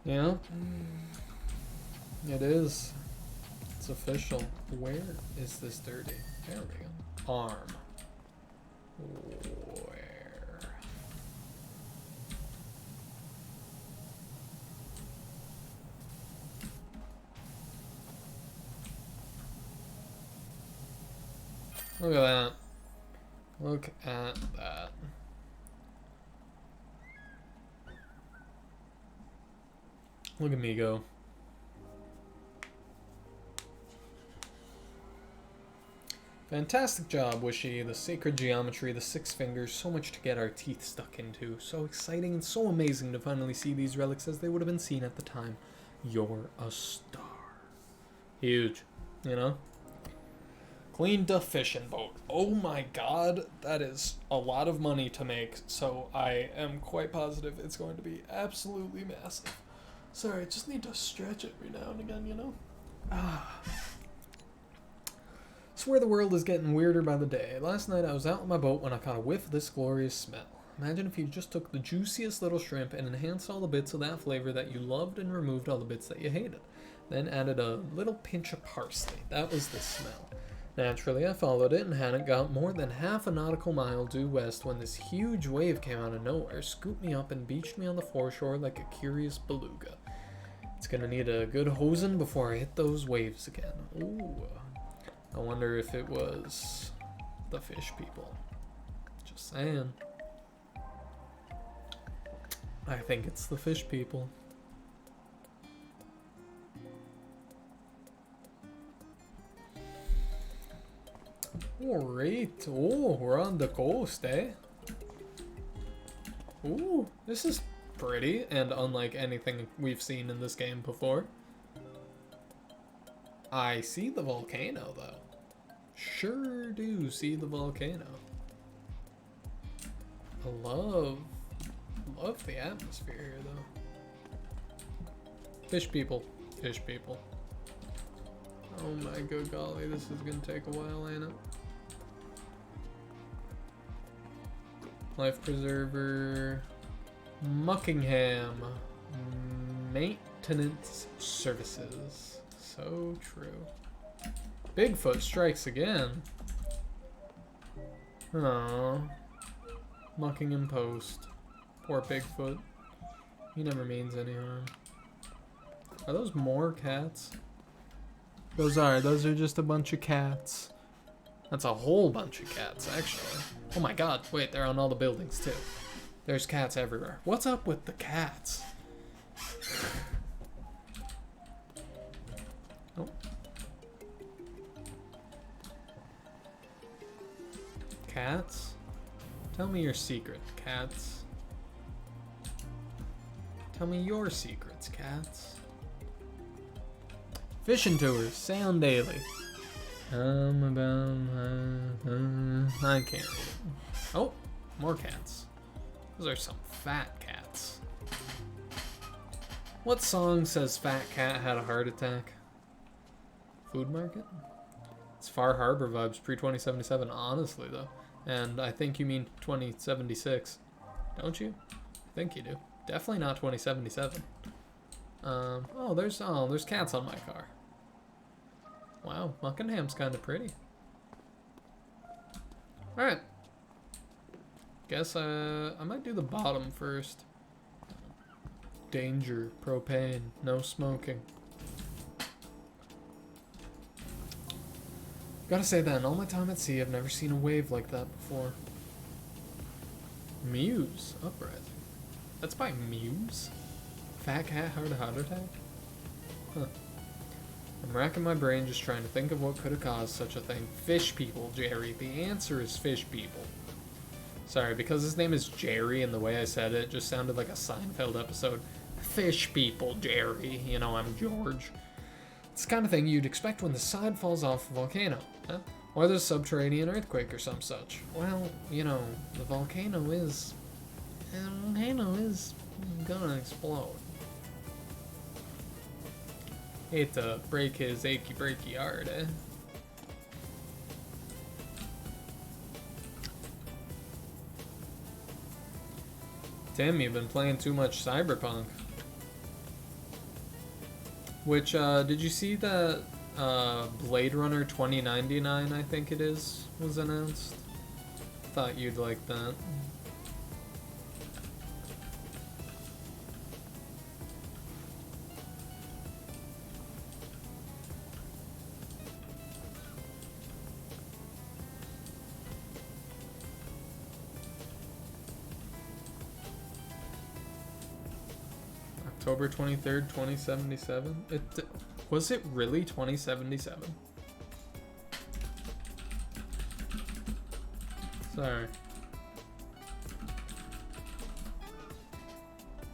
Yeah, it is. It's official. Where is this dirty? There we go. Arm. Where? Look at that. Look at that. Look at me go. Fantastic job, Wishy. The sacred geometry, the 6 fingers, so much to get our teeth stuck into. So exciting and so amazing to finally see these relics as they would have been seen at the time. You're a star. Huge, you know? Cleaned a fishing boat. Oh my god, that is a lot of money to make, so I am quite positive it's going to be absolutely massive. Sorry, I just need to stretch it every now and again, you know? Swear the world is getting weirder by the day. Last night I was out on my boat when I caught a whiff of this glorious smell. Imagine if you just took the juiciest little shrimp and enhanced all the bits of that flavor that you loved and removed all the bits that you hated. Then added a little pinch of parsley. That was the smell. Naturally, I followed it and hadn't got more than half a nautical mile due west when this huge wave came out of nowhere, scooped me up and beached me on the foreshore like a curious beluga. It's gonna need a good hosing before I hit those waves again. Ooh. I wonder if it was the fish people. Just saying. I think it's the fish people. Alright. Oh, we're on the coast, eh? Ooh, this is pretty and unlike anything we've seen in this game before. I see the volcano, though. Sure do see the volcano. I love the atmosphere here, though. Fish people. Fish people. Oh my good golly, this is gonna take a while, ain't it? Life preserver. Muckingham. Maintenance services. So true. Bigfoot strikes again. Aww. Muckingham Post. Poor Bigfoot. He never means any harm. Are those more cats? Those are just a bunch of cats. That's a whole bunch of cats, actually. Oh my god, wait, they're on all the buildings too. There's cats everywhere. What's up with the cats? Oh. Cats? Tell me your secret, cats. Tell me your secrets, cats. Fishing tours, sound daily. I can't read it. Oh, more cats. Those are some fat cats. What song says fat cat had a heart attack? Food market? It's Far Harbor vibes pre-2077, honestly though. And I think you mean 2076. Don't you? I think you do. Definitely not 2077. Oh, there's cats on my car. Wow, Muckingham's kind of pretty. Alright. Guess I might do the bottom first. Danger, propane, no smoking. Gotta say that in all my time at sea, I've never seen a wave like that before. Muse, uprising. That's by Muse? Fat cat had a heart attack? Huh. I'm racking my brain just trying to think of what could have caused such a thing. Fish people, Jerry. The answer is fish people. Sorry, because his name is Jerry and the way I said it just sounded like a Seinfeld episode. Fish people, Jerry. You know, I'm George. It's the kind of thing you'd expect when the side falls off a volcano. Huh? Or there's a subterranean earthquake or some such. Well, you know, the volcano is gonna explode. Hate to break his achy breaky heart, eh? Tim, you've been playing too much Cyberpunk. Which, did you see that Blade Runner 2099, I think it is, was announced? Thought you'd like that. October 23rd, 2077? Was it really 2077? Sorry.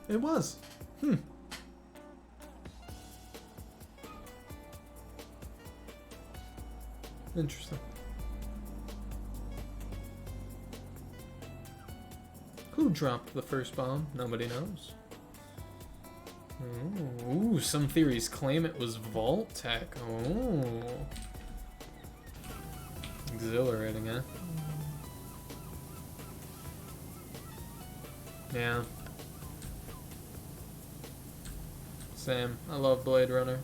It was. Interesting. Who dropped the first bomb? Nobody knows. Ooh, some theories claim it was Vault Tech. Oh. Exhilarating, eh? Yeah. Same. I love Blade Runner.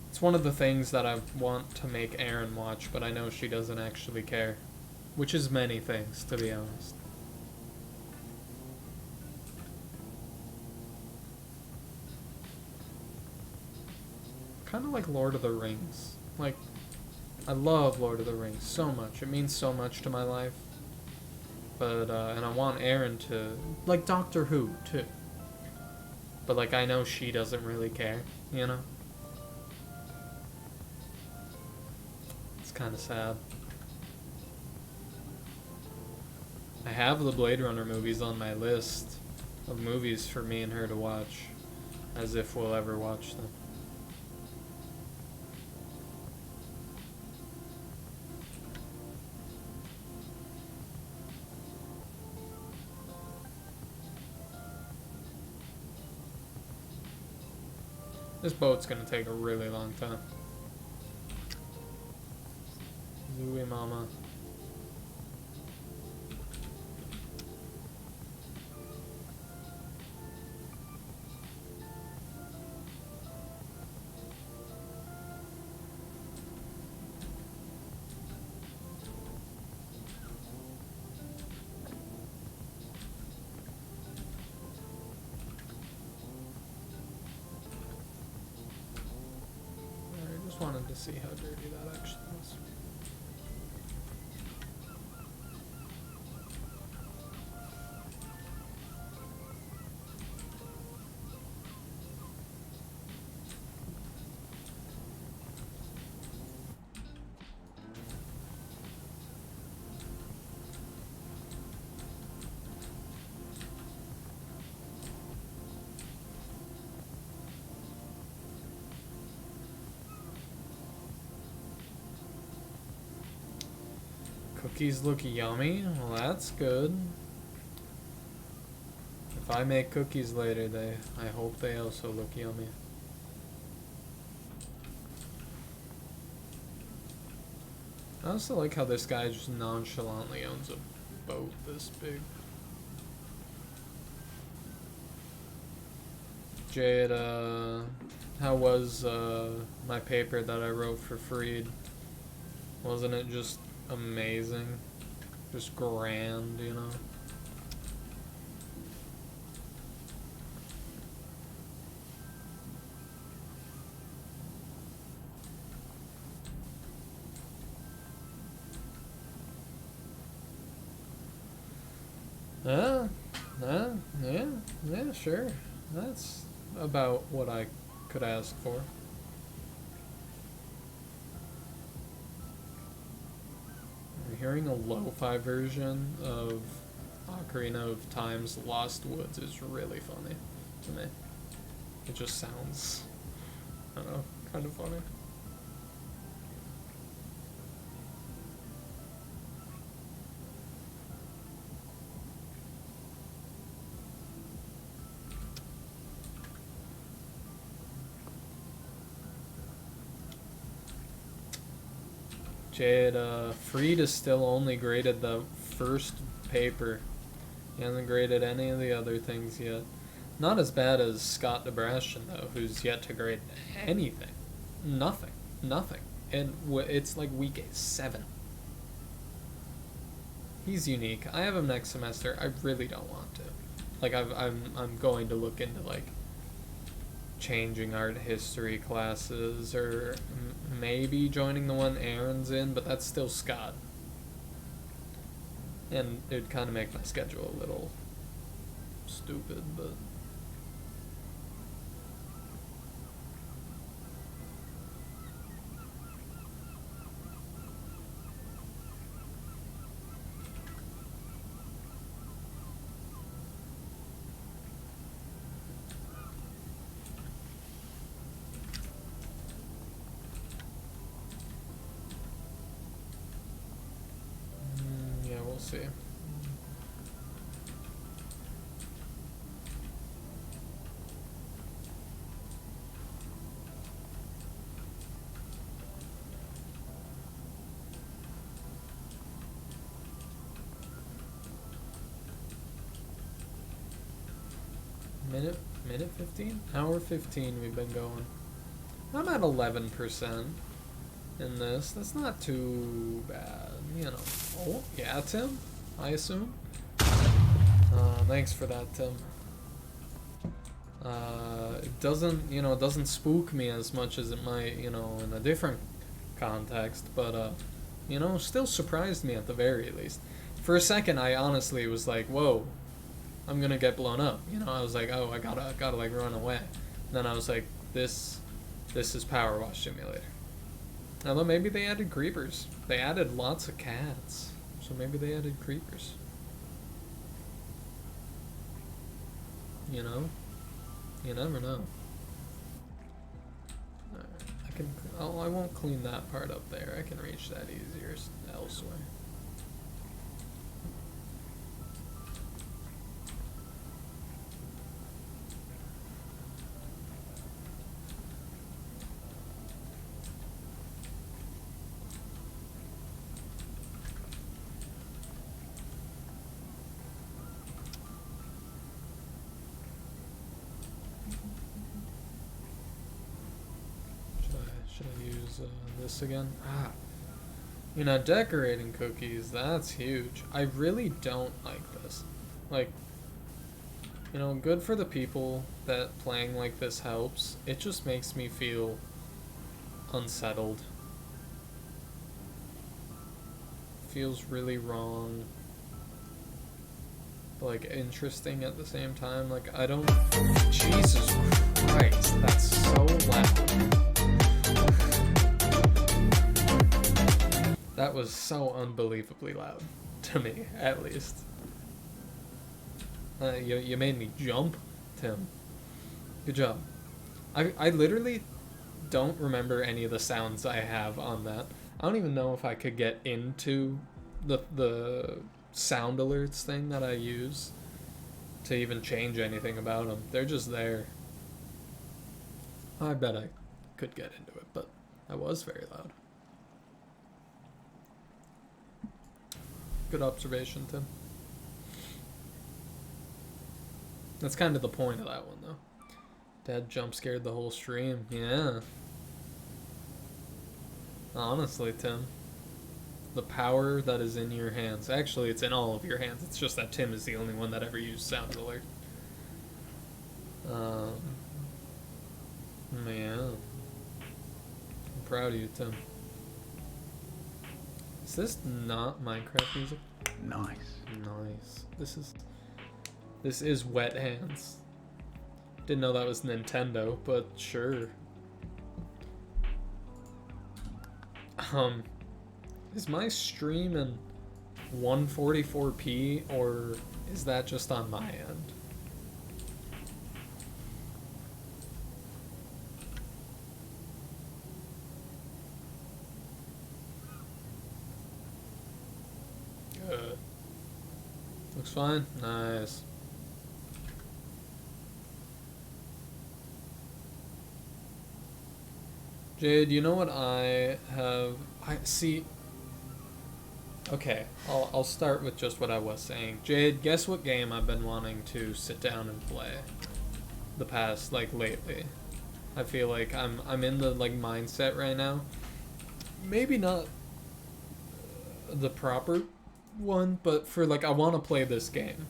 It's one of the things that I want to make Erin watch, but I know she doesn't actually care. Which is many things, to be honest. Kind of like Lord of the Rings. Like, I love Lord of the Rings so much. It means so much to my life. But, and I want Erin to, like Doctor Who, too. But, like, I know she doesn't really care, you know? It's kind of sad. I have the Blade Runner movies on my list of movies for me and her to watch. As if we'll ever watch them. This boat's gonna take a really long time. Louie Mama. Wanted to see how dirty that actually was. Cookies look yummy? Well, that's good. If I make cookies later, I hope they also look yummy. I also like how this guy just nonchalantly owns a boat this big. Jade, how was my paper that I wrote for Freed? Wasn't it just amazing? Just grand, you know? Yeah, sure. That's about what I could ask for. I'm hearing a lo-fi version of Ocarina of Time's Lost Woods is really funny to me. It just sounds, I don't know, kind of funny. Jade, Freed is still only graded the first paper. He hasn't graded any of the other things yet. Not as bad as Scott DeBrastion, though, who's yet to grade anything. Nothing. Nothing. And it's like week 7. He's unique. I have him next semester. I really don't want to. Like, I'm going to look into, like, changing art history classes, or maybe joining the one Aaron's in, but that's still Scott. And it'd kind of make my schedule a little stupid, but... yeah, we'll see. Minute 15? Hour 15 we've been going. I'm at 11% in this. That's not too bad, you know. Oh, yeah, Tim, I assume. Thanks for that, Tim. It doesn't, it doesn't spook me as much as it might, in a different context, but, still surprised me at the very least. For a second, I honestly was like, whoa, I'm gonna get blown up. I was like, oh, I gotta like run away. And then I was like, this is Powerwash Simulator. Although maybe they added creepers. They added lots of cats, so maybe they added creepers. You never know. I won't clean that part up there. I can reach that easier elsewhere. Should I use this again? Decorating cookies, that's huge. I really don't like this. Like, good for the people that playing like this helps. It just makes me feel unsettled. Feels really wrong. But, like, interesting at the same time. Like, I don't... Jesus Christ, that's so loud. That was so unbelievably loud. To me, at least. You made me jump, Tim. Good job. I literally don't remember any of the sounds I have on that. I don't even know if I could get into the sound alerts thing that I use to even change anything about them. They're just there. I bet I could get into it, but I was very loud. Good observation, Tim. That's kind of the point of that one, though. Dad jump scared the whole stream. Yeah. Honestly, Tim. The power that is in your hands. Actually, it's in all of your hands. It's just that Tim is the only one that ever used sound alert. Yeah. I'm proud of you, Tim. Is this not Minecraft music? Nice. Nice. This is Wet Hands. Didn't know that was Nintendo, but sure. Is my stream in 144p, or is that just on my end? Good. Looks fine. Nice. Jade, you know what I have... I see, Okay, I'll start with just what I was saying. Jade, guess what game I've been wanting to sit down and play the past, like, lately. I feel like I'm in the, like, mindset right now. Maybe not the proper one, but for, like, I want to play this game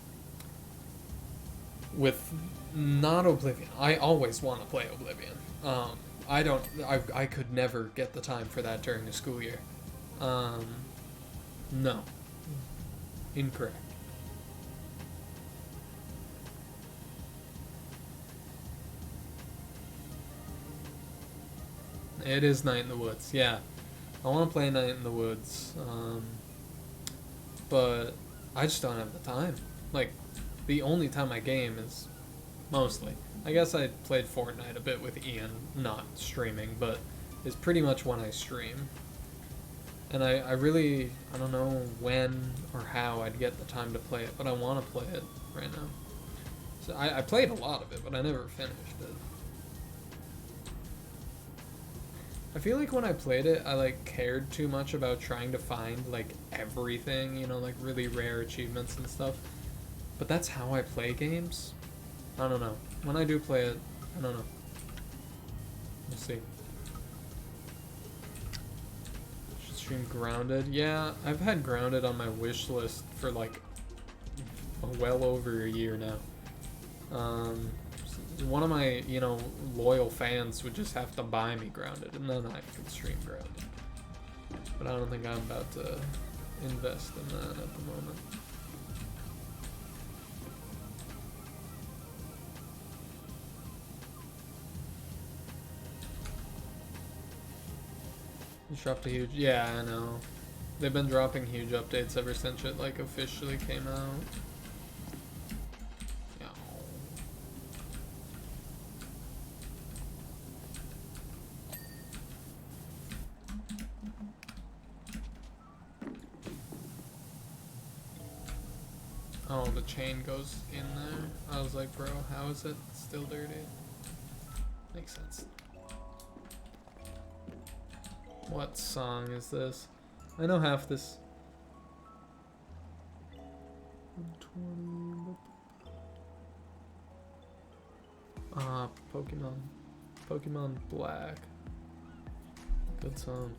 with not Oblivion. I always want to play Oblivion. I could never get the time for that during the school year. No. Incorrect. It is Night in the Woods, yeah. I want to play Night in the Woods, but I just don't have the time. Like, the only time I game is mostly. I guess I played Fortnite a bit with Ian, not streaming, but is pretty much when I stream. And I really, I don't know when or how I'd get the time to play it, but I want to play it right now. So I played a lot of it, but I never finished it. I feel like when I played it, I like cared too much about trying to find like everything, you know, like really rare achievements and stuff. But that's how I play games. I don't know. When I do play it, I don't know. We'll see. Should stream Grounded. Yeah, I've had Grounded on my wish list for like well over a year now. One of my, you know, loyal fans would just have to buy me Grounded, and then I could stream Grounded. But I don't think I'm about to invest in that at the moment. You dropped a huge... Yeah, I know. They've been dropping huge updates ever since it, like, officially came out. Oh, the chain goes in there. I was like, bro, how is it still dirty? Makes sense. What song is this? I know half this. 120. Pokemon. Pokemon Black. Good song.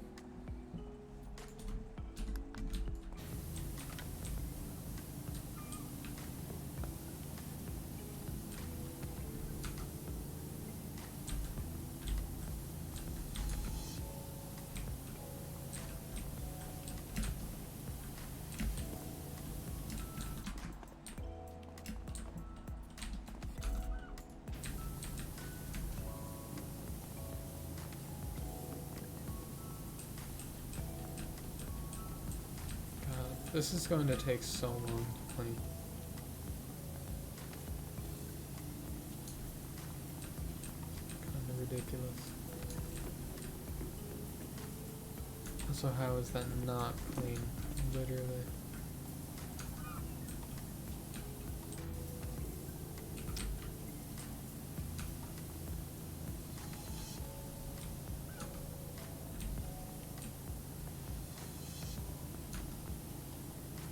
This is going to take so long to clean. Kind of ridiculous. So how is that not clean? Literally.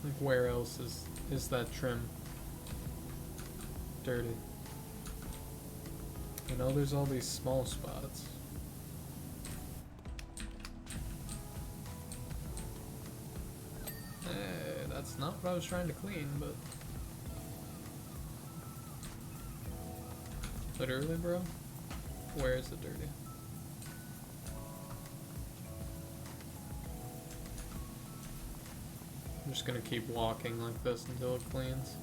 Like, where else is that trim dirty? You know, there's all these small spots. Hey, that's not what I was trying to clean, but... Literally, bro? Where is it dirty? I'm just gonna keep walking like this until it cleans.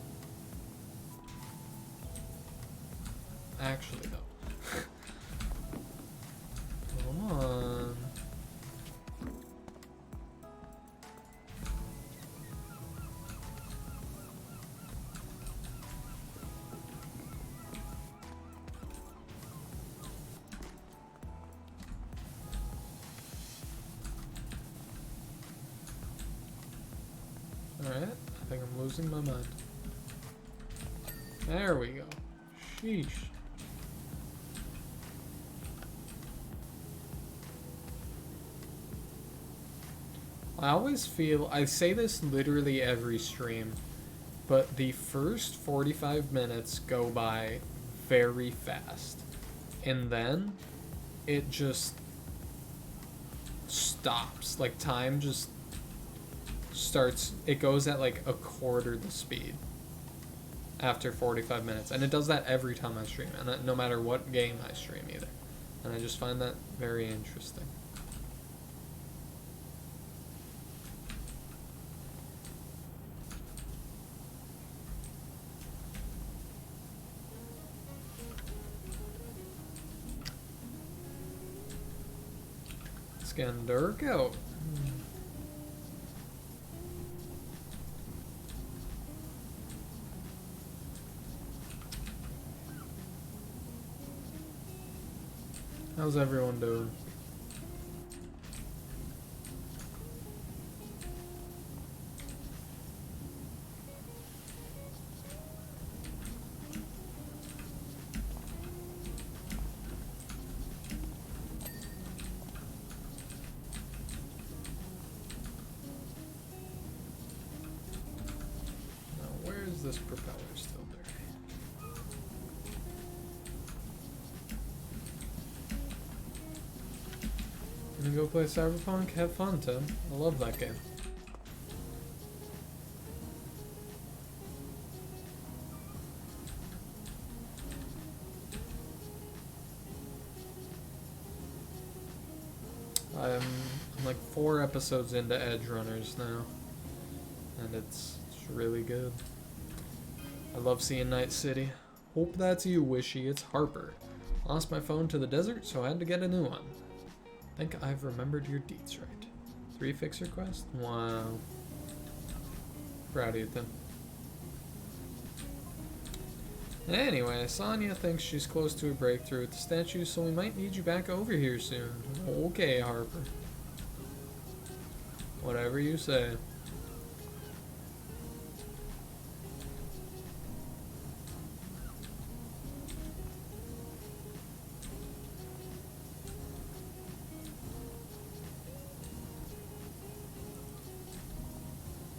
Actually, though. Come on. Alright, I think I'm losing my mind. There we go. Sheesh. I always feel, I say this literally every stream, but the first 45 minutes go by very fast. And then it just stops. Like, time just starts, it goes at like a quarter the speed after 45 minutes. And it does that every time I stream, and no matter what game I stream either. And I just find that very interesting. Skandurko. How's everyone doing? Now, where is this propeller still buried? Gonna go play Cyberpunk? Have fun, Tim. I love that game. I'm like 4 episodes into Edge Runners now, and it's really good. I love seeing Night City. Hope that's you, Wishy. It's Harper. Lost my phone to the desert, so I had to get a new one. Think I've remembered your deets right. 3 fixer quests? Wow. Proud of you, Tim. Anyway, Sonya thinks she's close to a breakthrough with the statue, so we might need you back over here soon. Okay, Harper. Whatever you say.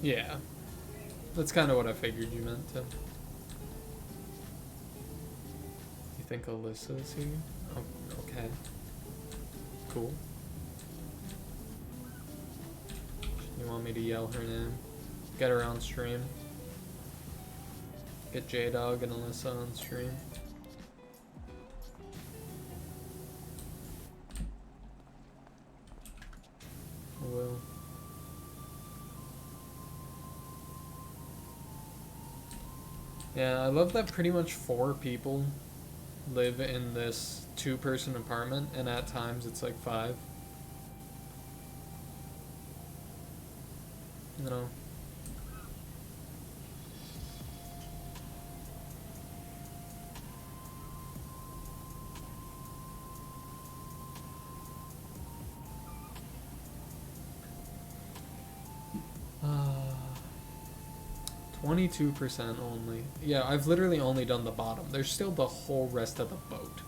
Yeah. That's kind of what I figured you meant, Tim. You think Alyssa is here? Oh, okay. Cool. You want me to yell her name? Get her on stream. Get J-Dog and Alyssa on stream. I will. Yeah, I love that pretty much 4 people live in this 2-person apartment, and at times it's like 5. You know. Uh, 22% only. Yeah, I've literally only done the bottom. There's still the whole rest of the boat.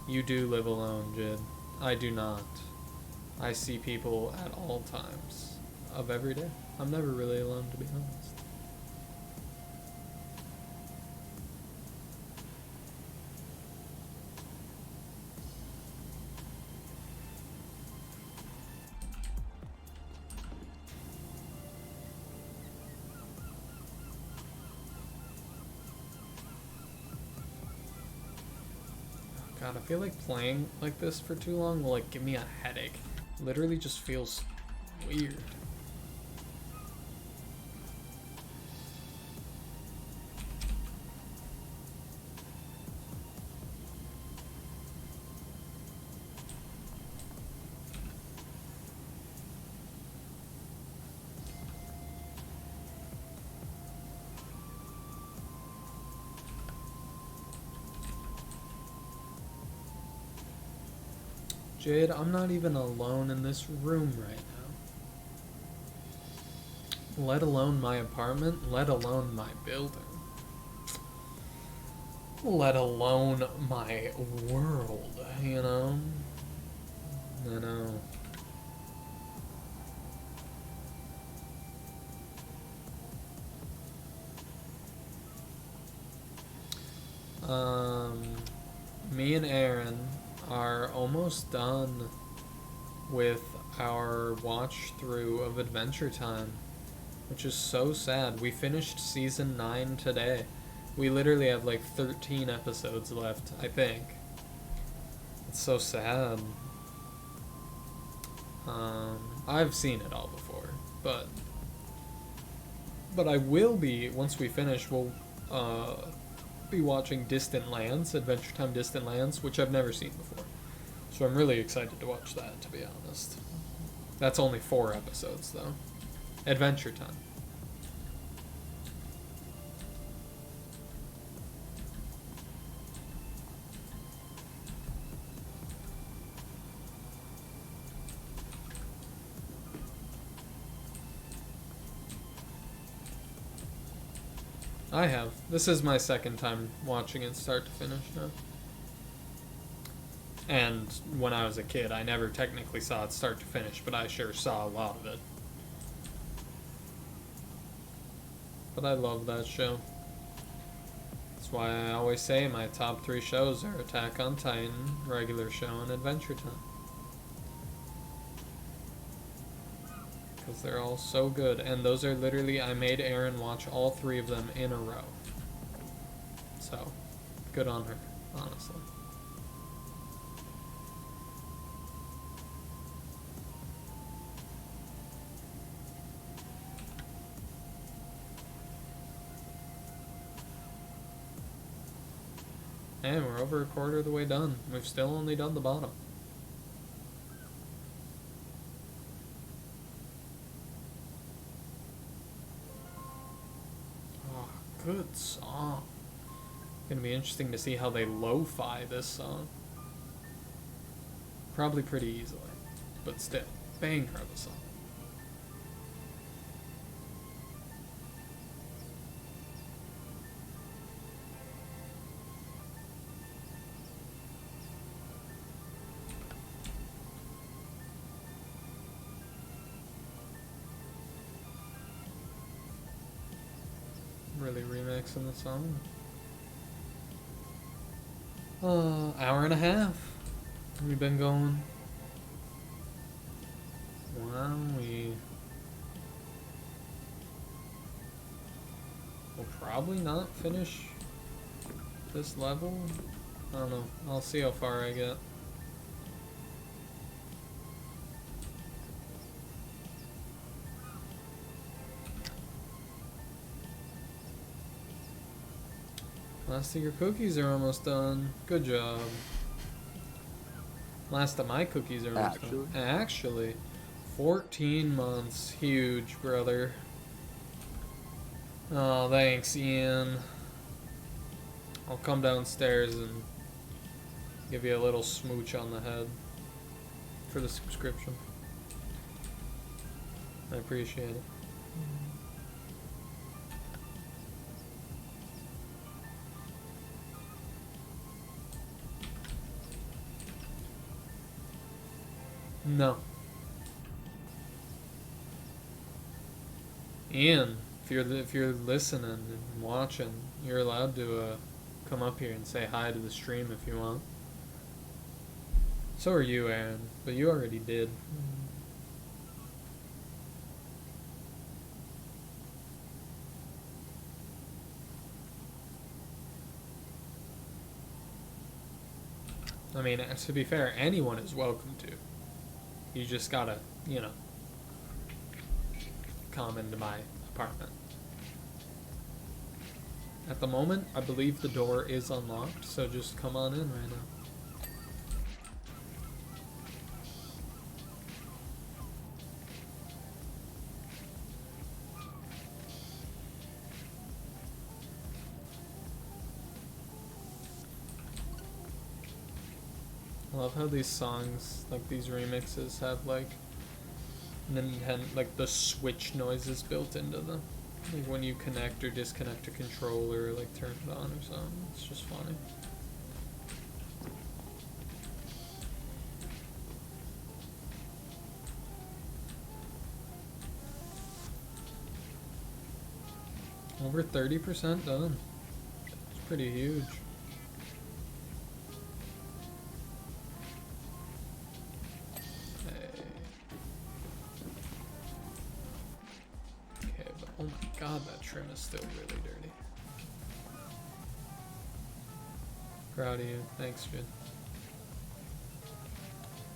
You do live alone, Jid. I do not. I see people at all times of every day. I'm never really alone, to be honest. God, I feel like playing like this for too long will like give me a headache. Literally just feels weird. Jade, I'm not even alone in this room right now. Let alone my apartment, let alone my building. Let alone my world, you know? I know. me and Aaron are almost done with our watch through of Adventure Time, which is so sad. We finished season 9 today. We literally have like 13 episodes left, I think. It's so sad. I've seen it all before, but I will be, once we finish, we'll be watching Distant Lands, Adventure Time Distant Lands, which I've never seen before. So I'm really excited to watch that, to be honest. That's only 4 episodes, though. Adventure Time. I have. This is my second time watching it start to finish now. And when I was a kid, I never technically saw it start to finish, but I sure saw a lot of it. But I love that show. That's why I always say my top 3 shows are Attack on Titan, regular show, and Adventure Time. Because they're all so good. And those are literally, I made Erin watch all 3 of them in a row. So, good on her, honestly. And we're over a quarter of the way done. We've still only done the bottom. Oh, good song. Gonna be interesting to see how they lo-fi this song. Probably pretty easily, but still, banger of a song. Really remixing the song. Hour and a half. We've been going. Wow, we'll probably not finish this level. I don't know. I'll see how far I get. Last of your cookies are almost done. Good job. Last of my cookies are almost done. Actually, 14 months. Huge, brother. Oh, thanks, Ian. I'll come downstairs and give you a little smooch on the head for the subscription. I appreciate it. No. Ian, if you're listening and watching, you're allowed to come up here and say hi to the stream if you want. So are you, Aaron, but you already did. I mean, to be fair, anyone is welcome to. You just gotta, you know, come into my apartment. At the moment, I believe the door is unlocked, so just come on in right now. I love how these songs, like these remixes, have like Nintendo, like the switch noises built into them. Like when you connect or disconnect a controller, or like turn it on or something. It's just funny. Over 30% done. It's pretty huge. God, that trim is still really dirty. Proud of you. Thanks, dude.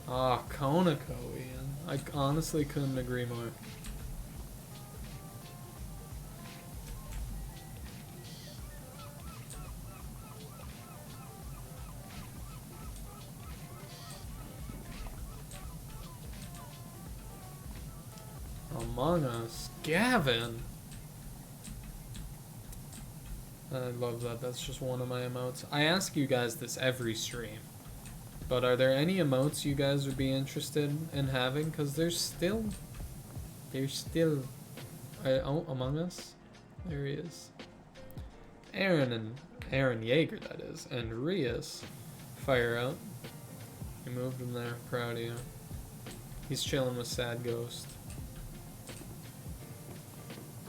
Ah, Conoco, Ian. I honestly couldn't agree more. Among Us. Gavin! I love that. That's just one of my emotes. I ask you guys this every stream. But are there any emotes you guys would be interested in having? Because there's still... oh, Among Us? There he is. Aaron Yeager, that is. And Rias. Fire out. You moved him there. Proud of you. He's chilling with Sad Ghost.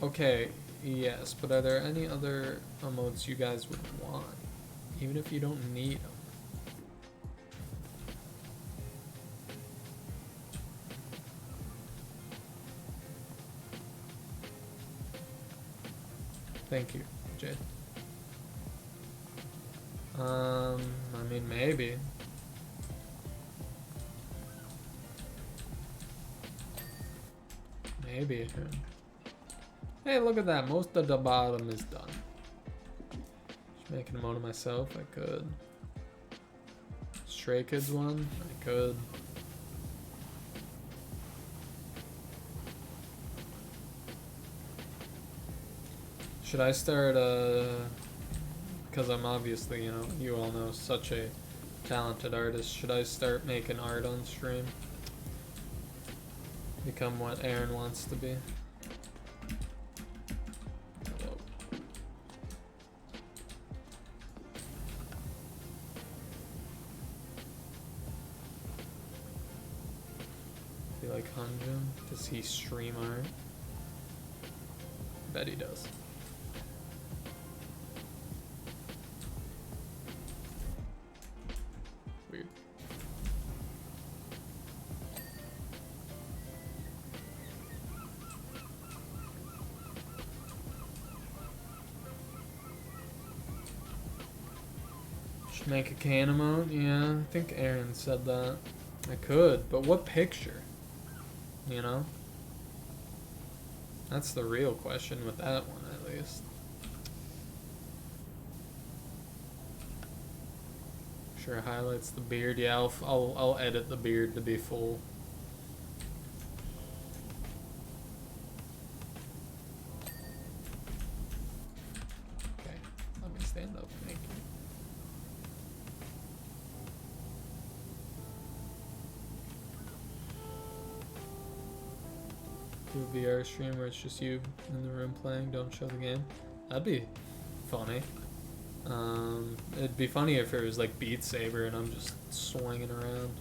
Okay, yes, but are there any other emotes you guys would want? Even if you don't need them. Thank you, Jade. I mean, maybe. Maybe. Hey, look at that. Most of the bottom is done. Just making a note of myself. I could. Stray Kids one. I could. Should I start, because I'm obviously, you know, you all know, such a talented artist. Should I start making art on stream? Become what Aaron wants to be? Hello. Do you like Hanjun? Does he stream art? Bet he does. Weird. Should make a can emote? Yeah, I think Aaron said that. I could, but what picture? You know? That's the real question with that one, at least. Sure, highlights the beard. Yeah, I'll edit the beard to be full. Okay, let me stand up. Thank you. Do a VR stream where it's just you in the room playing, don't show the game. That'd be funny. It'd be funny if it was like Beat Saber and I'm just swinging around.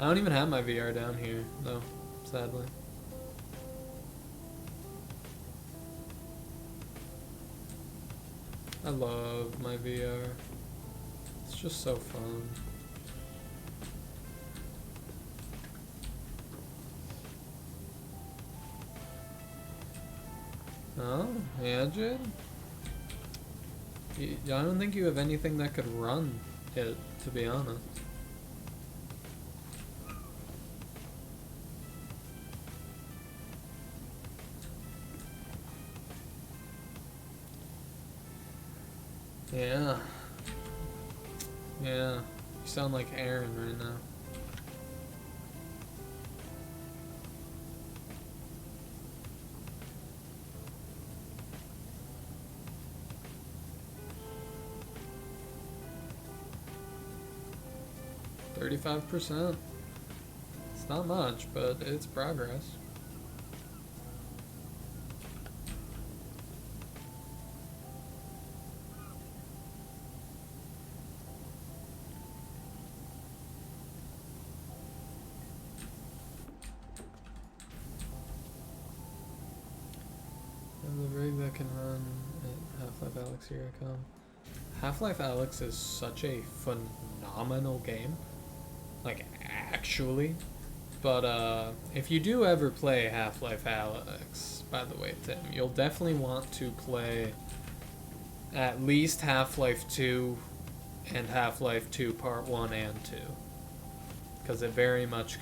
I don't even have my VR down here, though, sadly. I love my VR. It's just so fun. Oh, yeah, Jid? I don't think you have anything that could run it, to be honest. Yeah. Yeah. You sound like Aaron right now. %. It's not much, but it's progress. The rig that can run at Half-Life Alyx, here I come. Half-Life Alyx is such a phenomenal game. Like, actually. But if you do ever play Half-Life Alyx, by the way, Tim, you'll definitely want to play at least Half-Life 2 and Half-Life 2 Part 1 and 2. Because it very much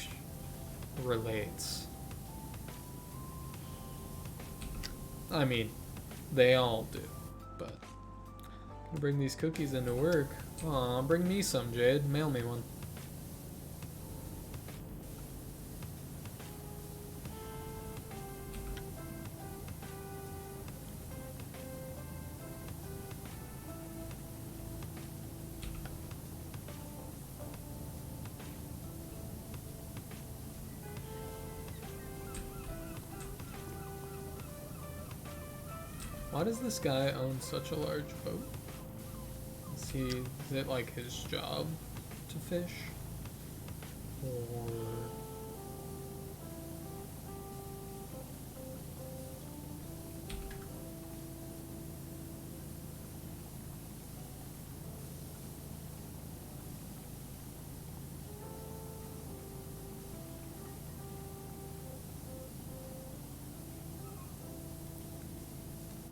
relates. I mean, they all do, but I'm gonna bring these cookies into work. Aw, bring me some, Jade. Mail me one. Why does this guy own such a large boat? Is it like his job to fish? Or...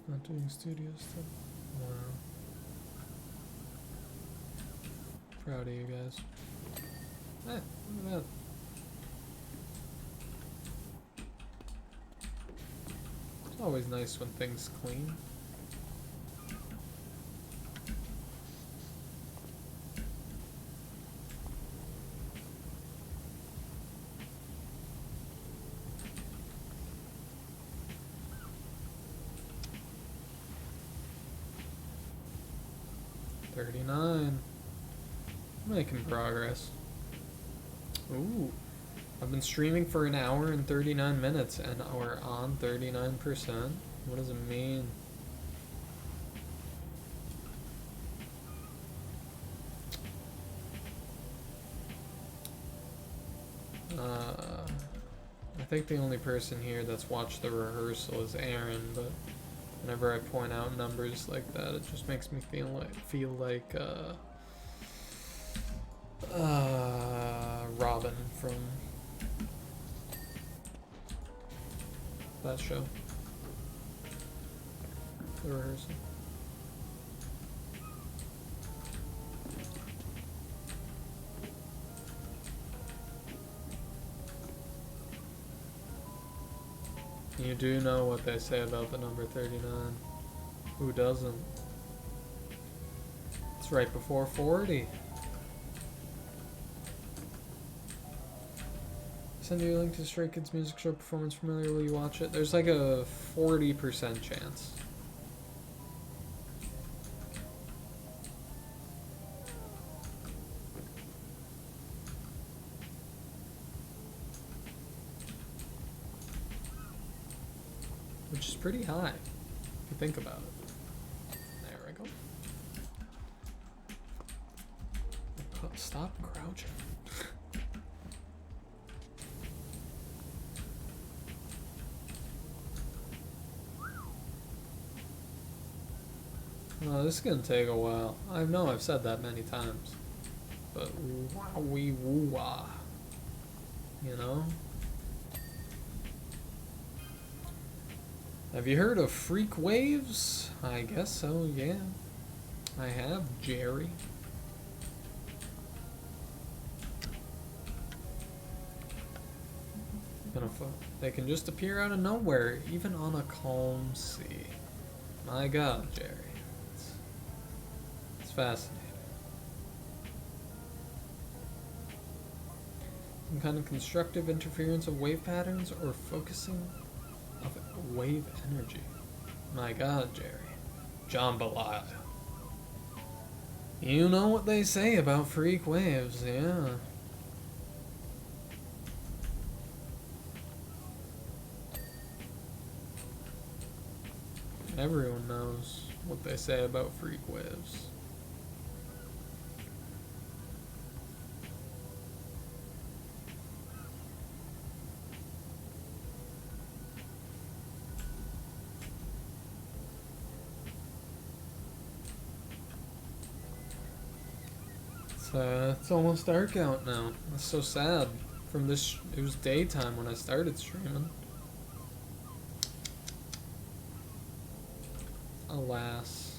Not doing studio stuff? Wow. Proud of you guys. Look at that. It's always nice when things clean. Making progress. Ooh. I've been streaming for an hour and 39 minutes and we're on 39%. What does it mean? I think the only person here that's watched the rehearsal is Aaron, but whenever I point out numbers like that, it just makes me feel like Robin from that show. The rehearsal. You do know what they say about the number 39. Who doesn't? It's right before 40. Send you a link to Stray Kids music show performance. Familiar? Will you watch it? There's like a 40% chance. Which is pretty high, if you think about it. There we go. Stop crouching. Oh, this is gonna take a while. I know I've said that many times. But wowie woo-wah. You know? Have you heard of freak waves? I guess so, yeah. I have, Jerry. They can just appear out of nowhere, even on a calm sea. My God, Jerry. It's fascinating. Some kind of constructive interference of wave patterns or focusing of wave energy. My God, Jerry. Jambalaya. You know what they say about freak waves, yeah. Everyone knows what they say about freak waves. It's almost dark out now. That's so sad. from this. It was daytime when I started streaming. Alas.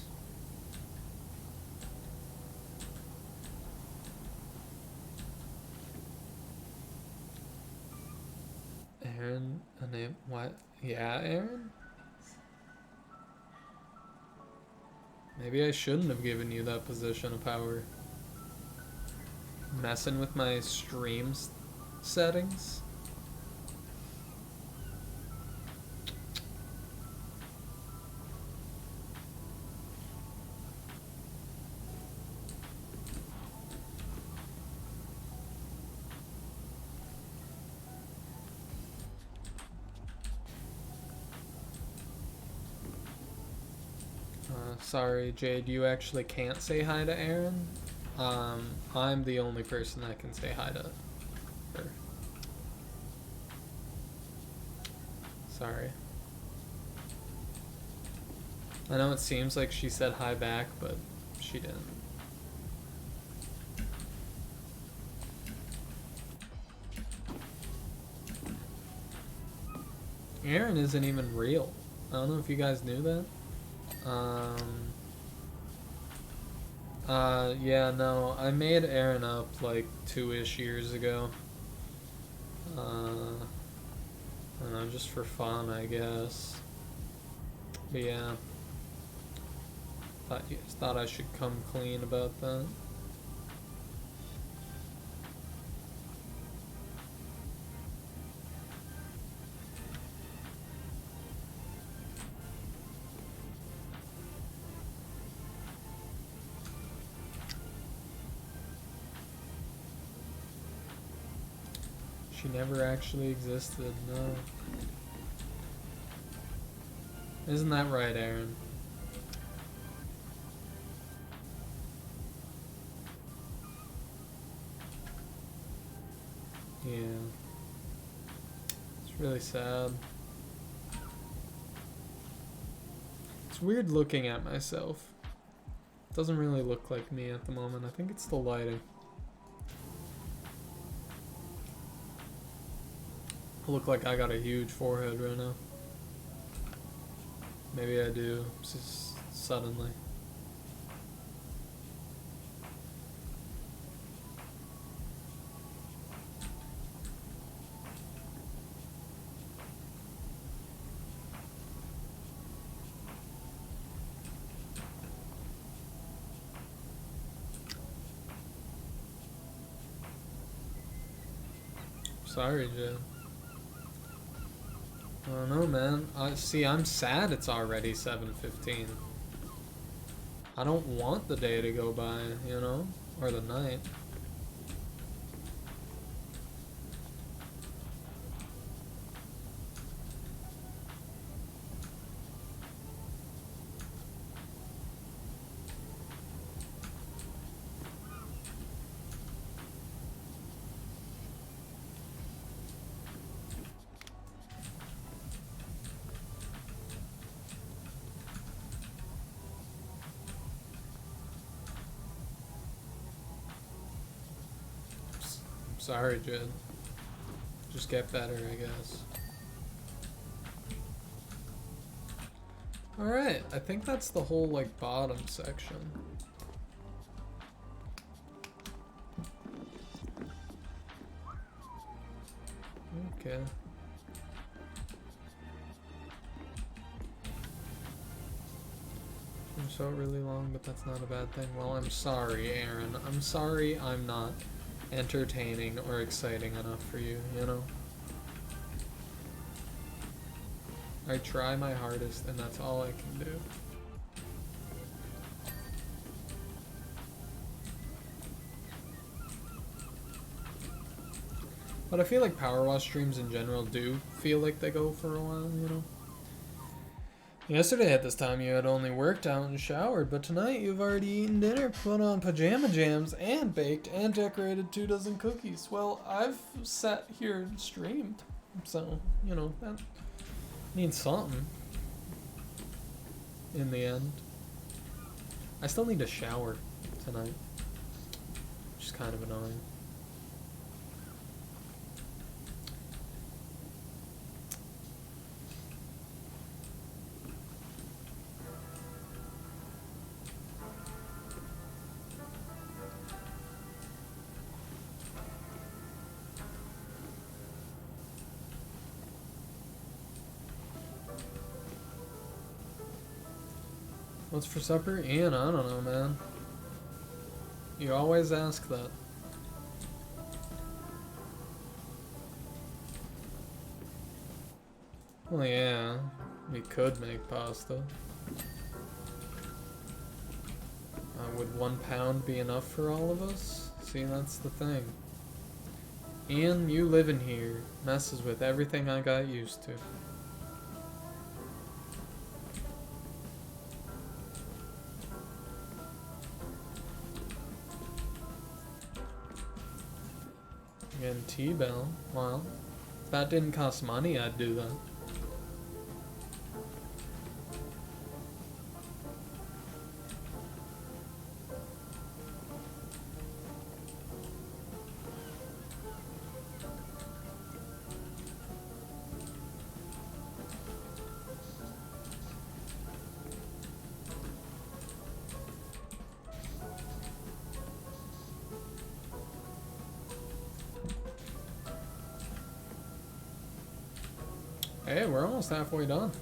Aaron, a name? What? Yeah, Aaron? Maybe I shouldn't have given you that position of power. Messing with my streams settings? Sorry, Jade, you actually can't say hi to Aaron. I'm the only person that can say hi to her. Sorry. I know it seems like she said hi back, but she didn't. Aaron isn't even real. I don't know if you guys knew that. Yeah, no, I made Aaron up like 2-ish years ago. I don't know, just for fun, I guess. But yeah, thought I should come clean about that. She never actually existed, no. Isn't that right, Aaron? Yeah. It's really sad. It's weird looking at myself. It doesn't really look like me at the moment. I think it's the lighting. I look like I got a huge forehead right now. Maybe I do, just suddenly. Sorry, Jim. I don't know, man. I'm sad it's already 7:15. I don't want the day to go by, you know? Or the night. Sorry, Jed. Just get better, I guess. Alright, I think that's the whole, like, bottom section. Okay. I'm so really long, but that's not a bad thing. Well, I'm sorry, Aaron. I'm sorry I'm not entertaining or exciting enough for you, you know? I try my hardest, and that's all I can do. But I feel like Powerwash streams in general do feel like they go for a while, you know? Yesterday at this time you had only worked out and showered, but tonight you've already eaten dinner, put on pajama jams, and baked and decorated 2 dozen cookies. Well, I've sat here and streamed, so, you know, that means something. In the end. I still need to shower tonight, which is kind of annoying. What's for supper? Ian, I don't know, man. You always ask that. Well, yeah, we could make pasta. Would 1 pound be enough for all of us? See, that's the thing. Ian, you living here messes with everything I got used to. Again, T-Bell. Well, if that didn't cost money, I'd do that. Hey, we're almost halfway done.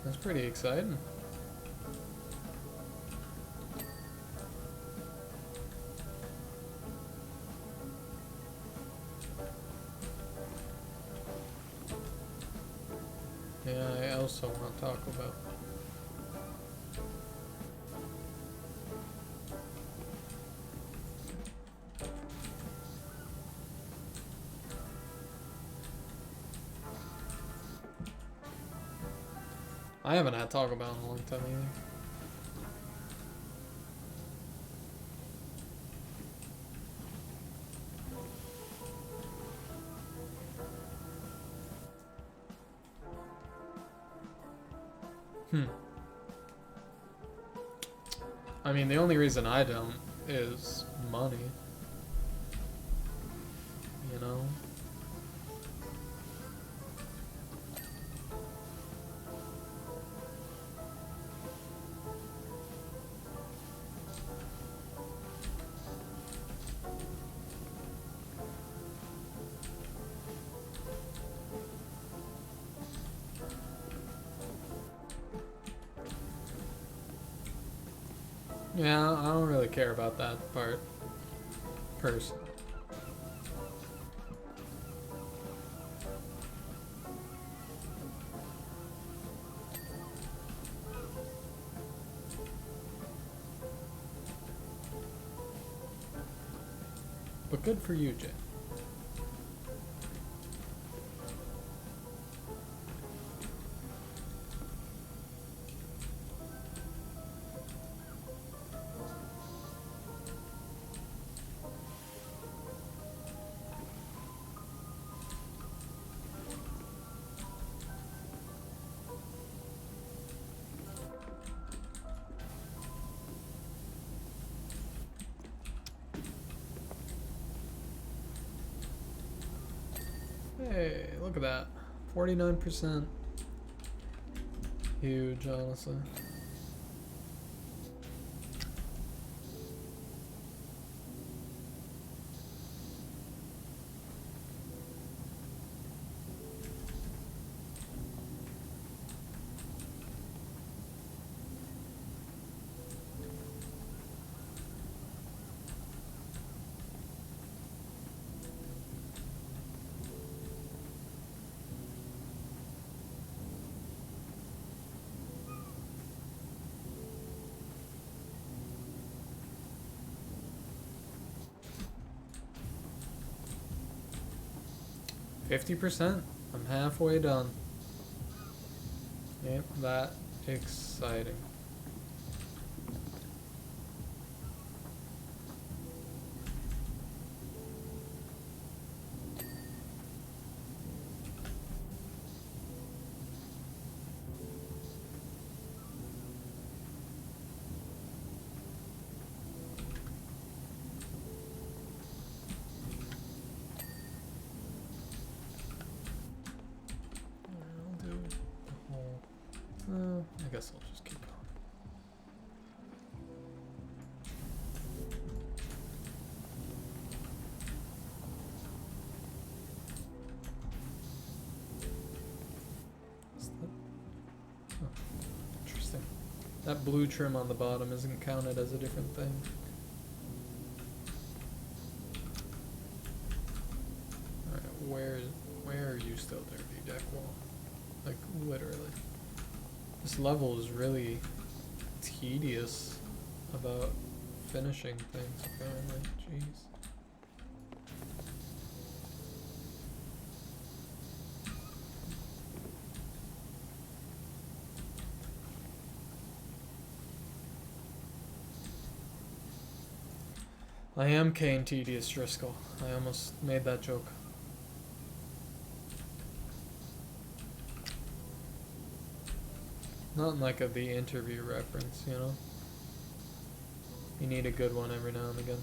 That's pretty exciting. Yeah, I also want Taco Bell. I haven't had Taco Bell in a long time either. I mean, the only reason I don't is money. You know? Yeah, I don't really care about that part. Person. But good for you, Jay. Hey, look at that. 49%. Huge, honestly. %. I'm halfway done. Ain't that exciting. I'll do the whole. I guess I'll just keep going. Interesting. That blue trim on the bottom isn't counted as a different thing. Alright, where are you still dirty, deck wall? Like, literally. This level is really tedious about finishing things, apparently. Jeez. I am Kane Tedious Driscoll. I almost made that joke. Not in like the interview reference, you know? You need a good one every now and again.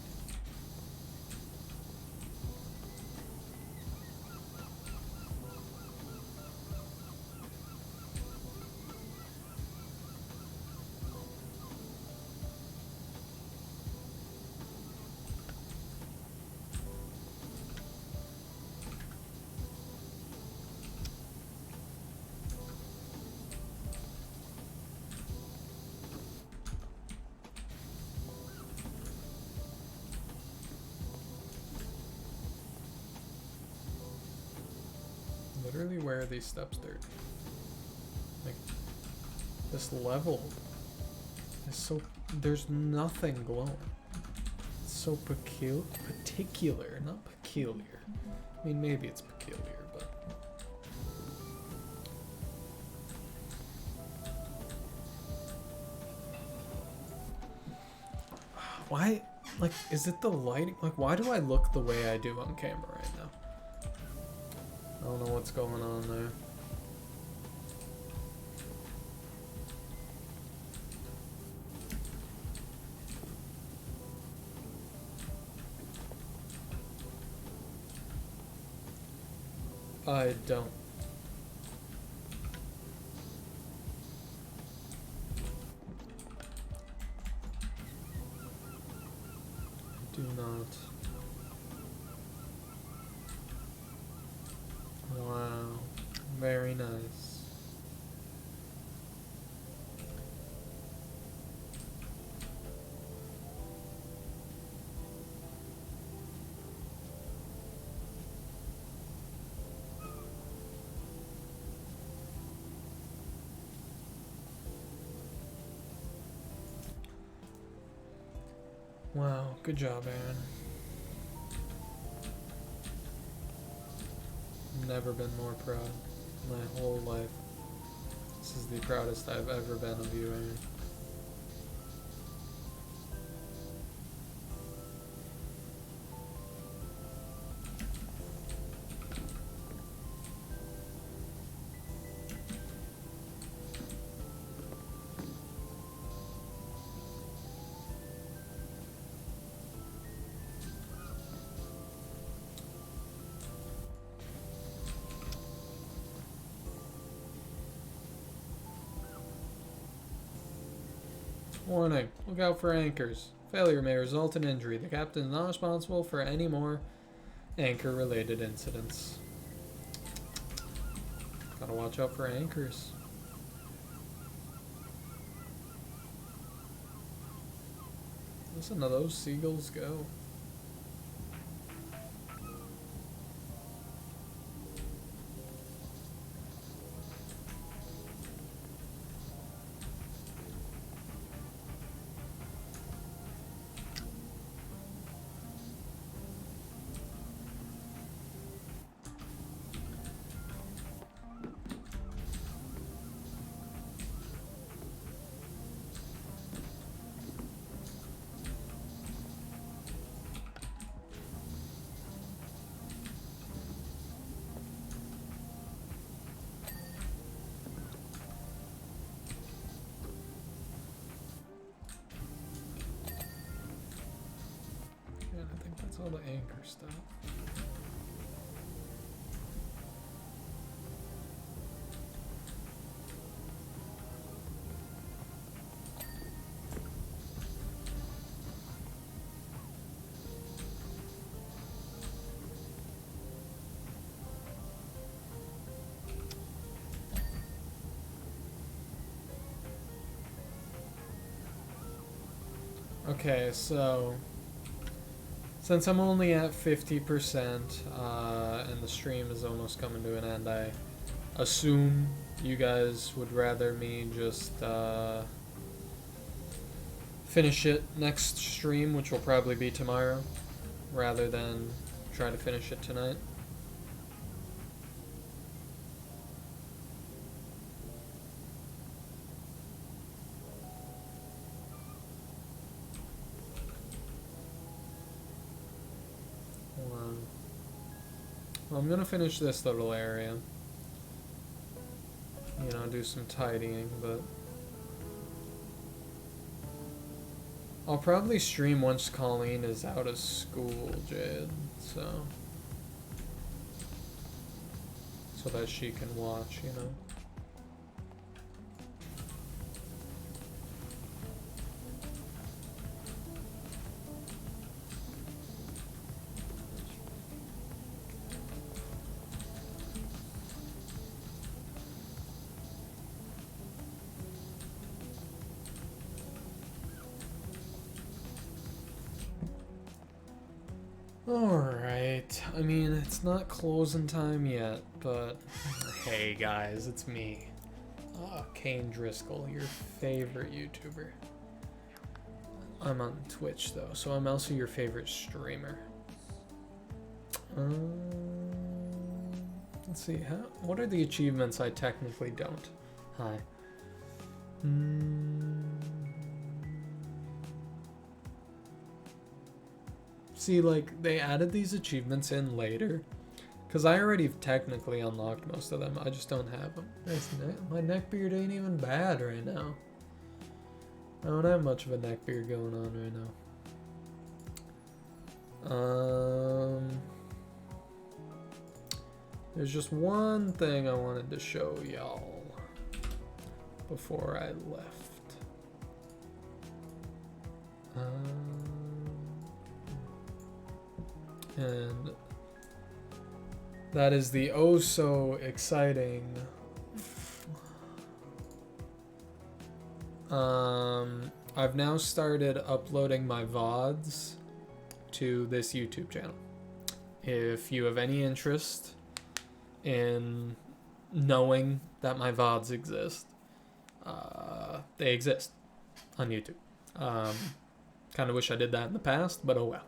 Literally, where are these steps dirty? Like, this level is so... There's nothing glowing. It's so particular, not peculiar. I mean, maybe it's peculiar, but... Why? Like, is it the lighting? Like, why do I look the way I do on camera right now? I don't know what's going on there. I don't. I do not. Wow. Very nice. Wow, good job, Aaron. Never been more proud in my whole life. This is the proudest I've ever been of you, Aaron. Warning, look out for anchors. Failure may result in injury. The captain is not responsible for any more anchor-related incidents. Gotta watch out for anchors. Listen to those seagulls go. All the anchor stuff. Okay, so since I'm only at 50% and the stream is almost coming to an end, I assume you guys would rather me just finish it next stream, which will probably be tomorrow, rather than try to finish it tonight. Well, I'm gonna finish this little area. You know, do some tidying, but I'll probably stream once Colleen is out of school, Jade, so that she can watch, you know. Alright, I mean, it's not closing time yet, but hey guys, it's me. Kane Driscoll, your favorite YouTuber. I'm on Twitch though, so I'm also your favorite streamer. Let's see, what are the achievements I technically don't? Hi. See, like, they added these achievements in later, because I already technically unlocked most of them, I just don't have them. My neckbeard ain't even bad right now. I don't have much of a neckbeard going on right now. There's just one thing I wanted to show y'all before I left. And that is the oh so exciting I've now started uploading my VODs to this YouTube channel. If you have any interest in knowing that my VODs exist, they exist on YouTube. Kind of wish I did that in the past, but oh well.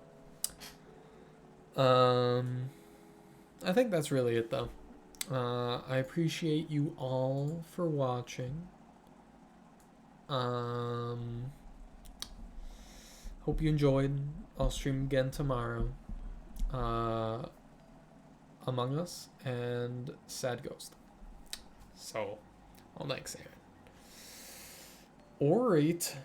I think that's really it though. I appreciate you all for watching. Hope you enjoyed. I'll stream again tomorrow. Among Us and Sad Ghost. So, all next Aaron. Alright.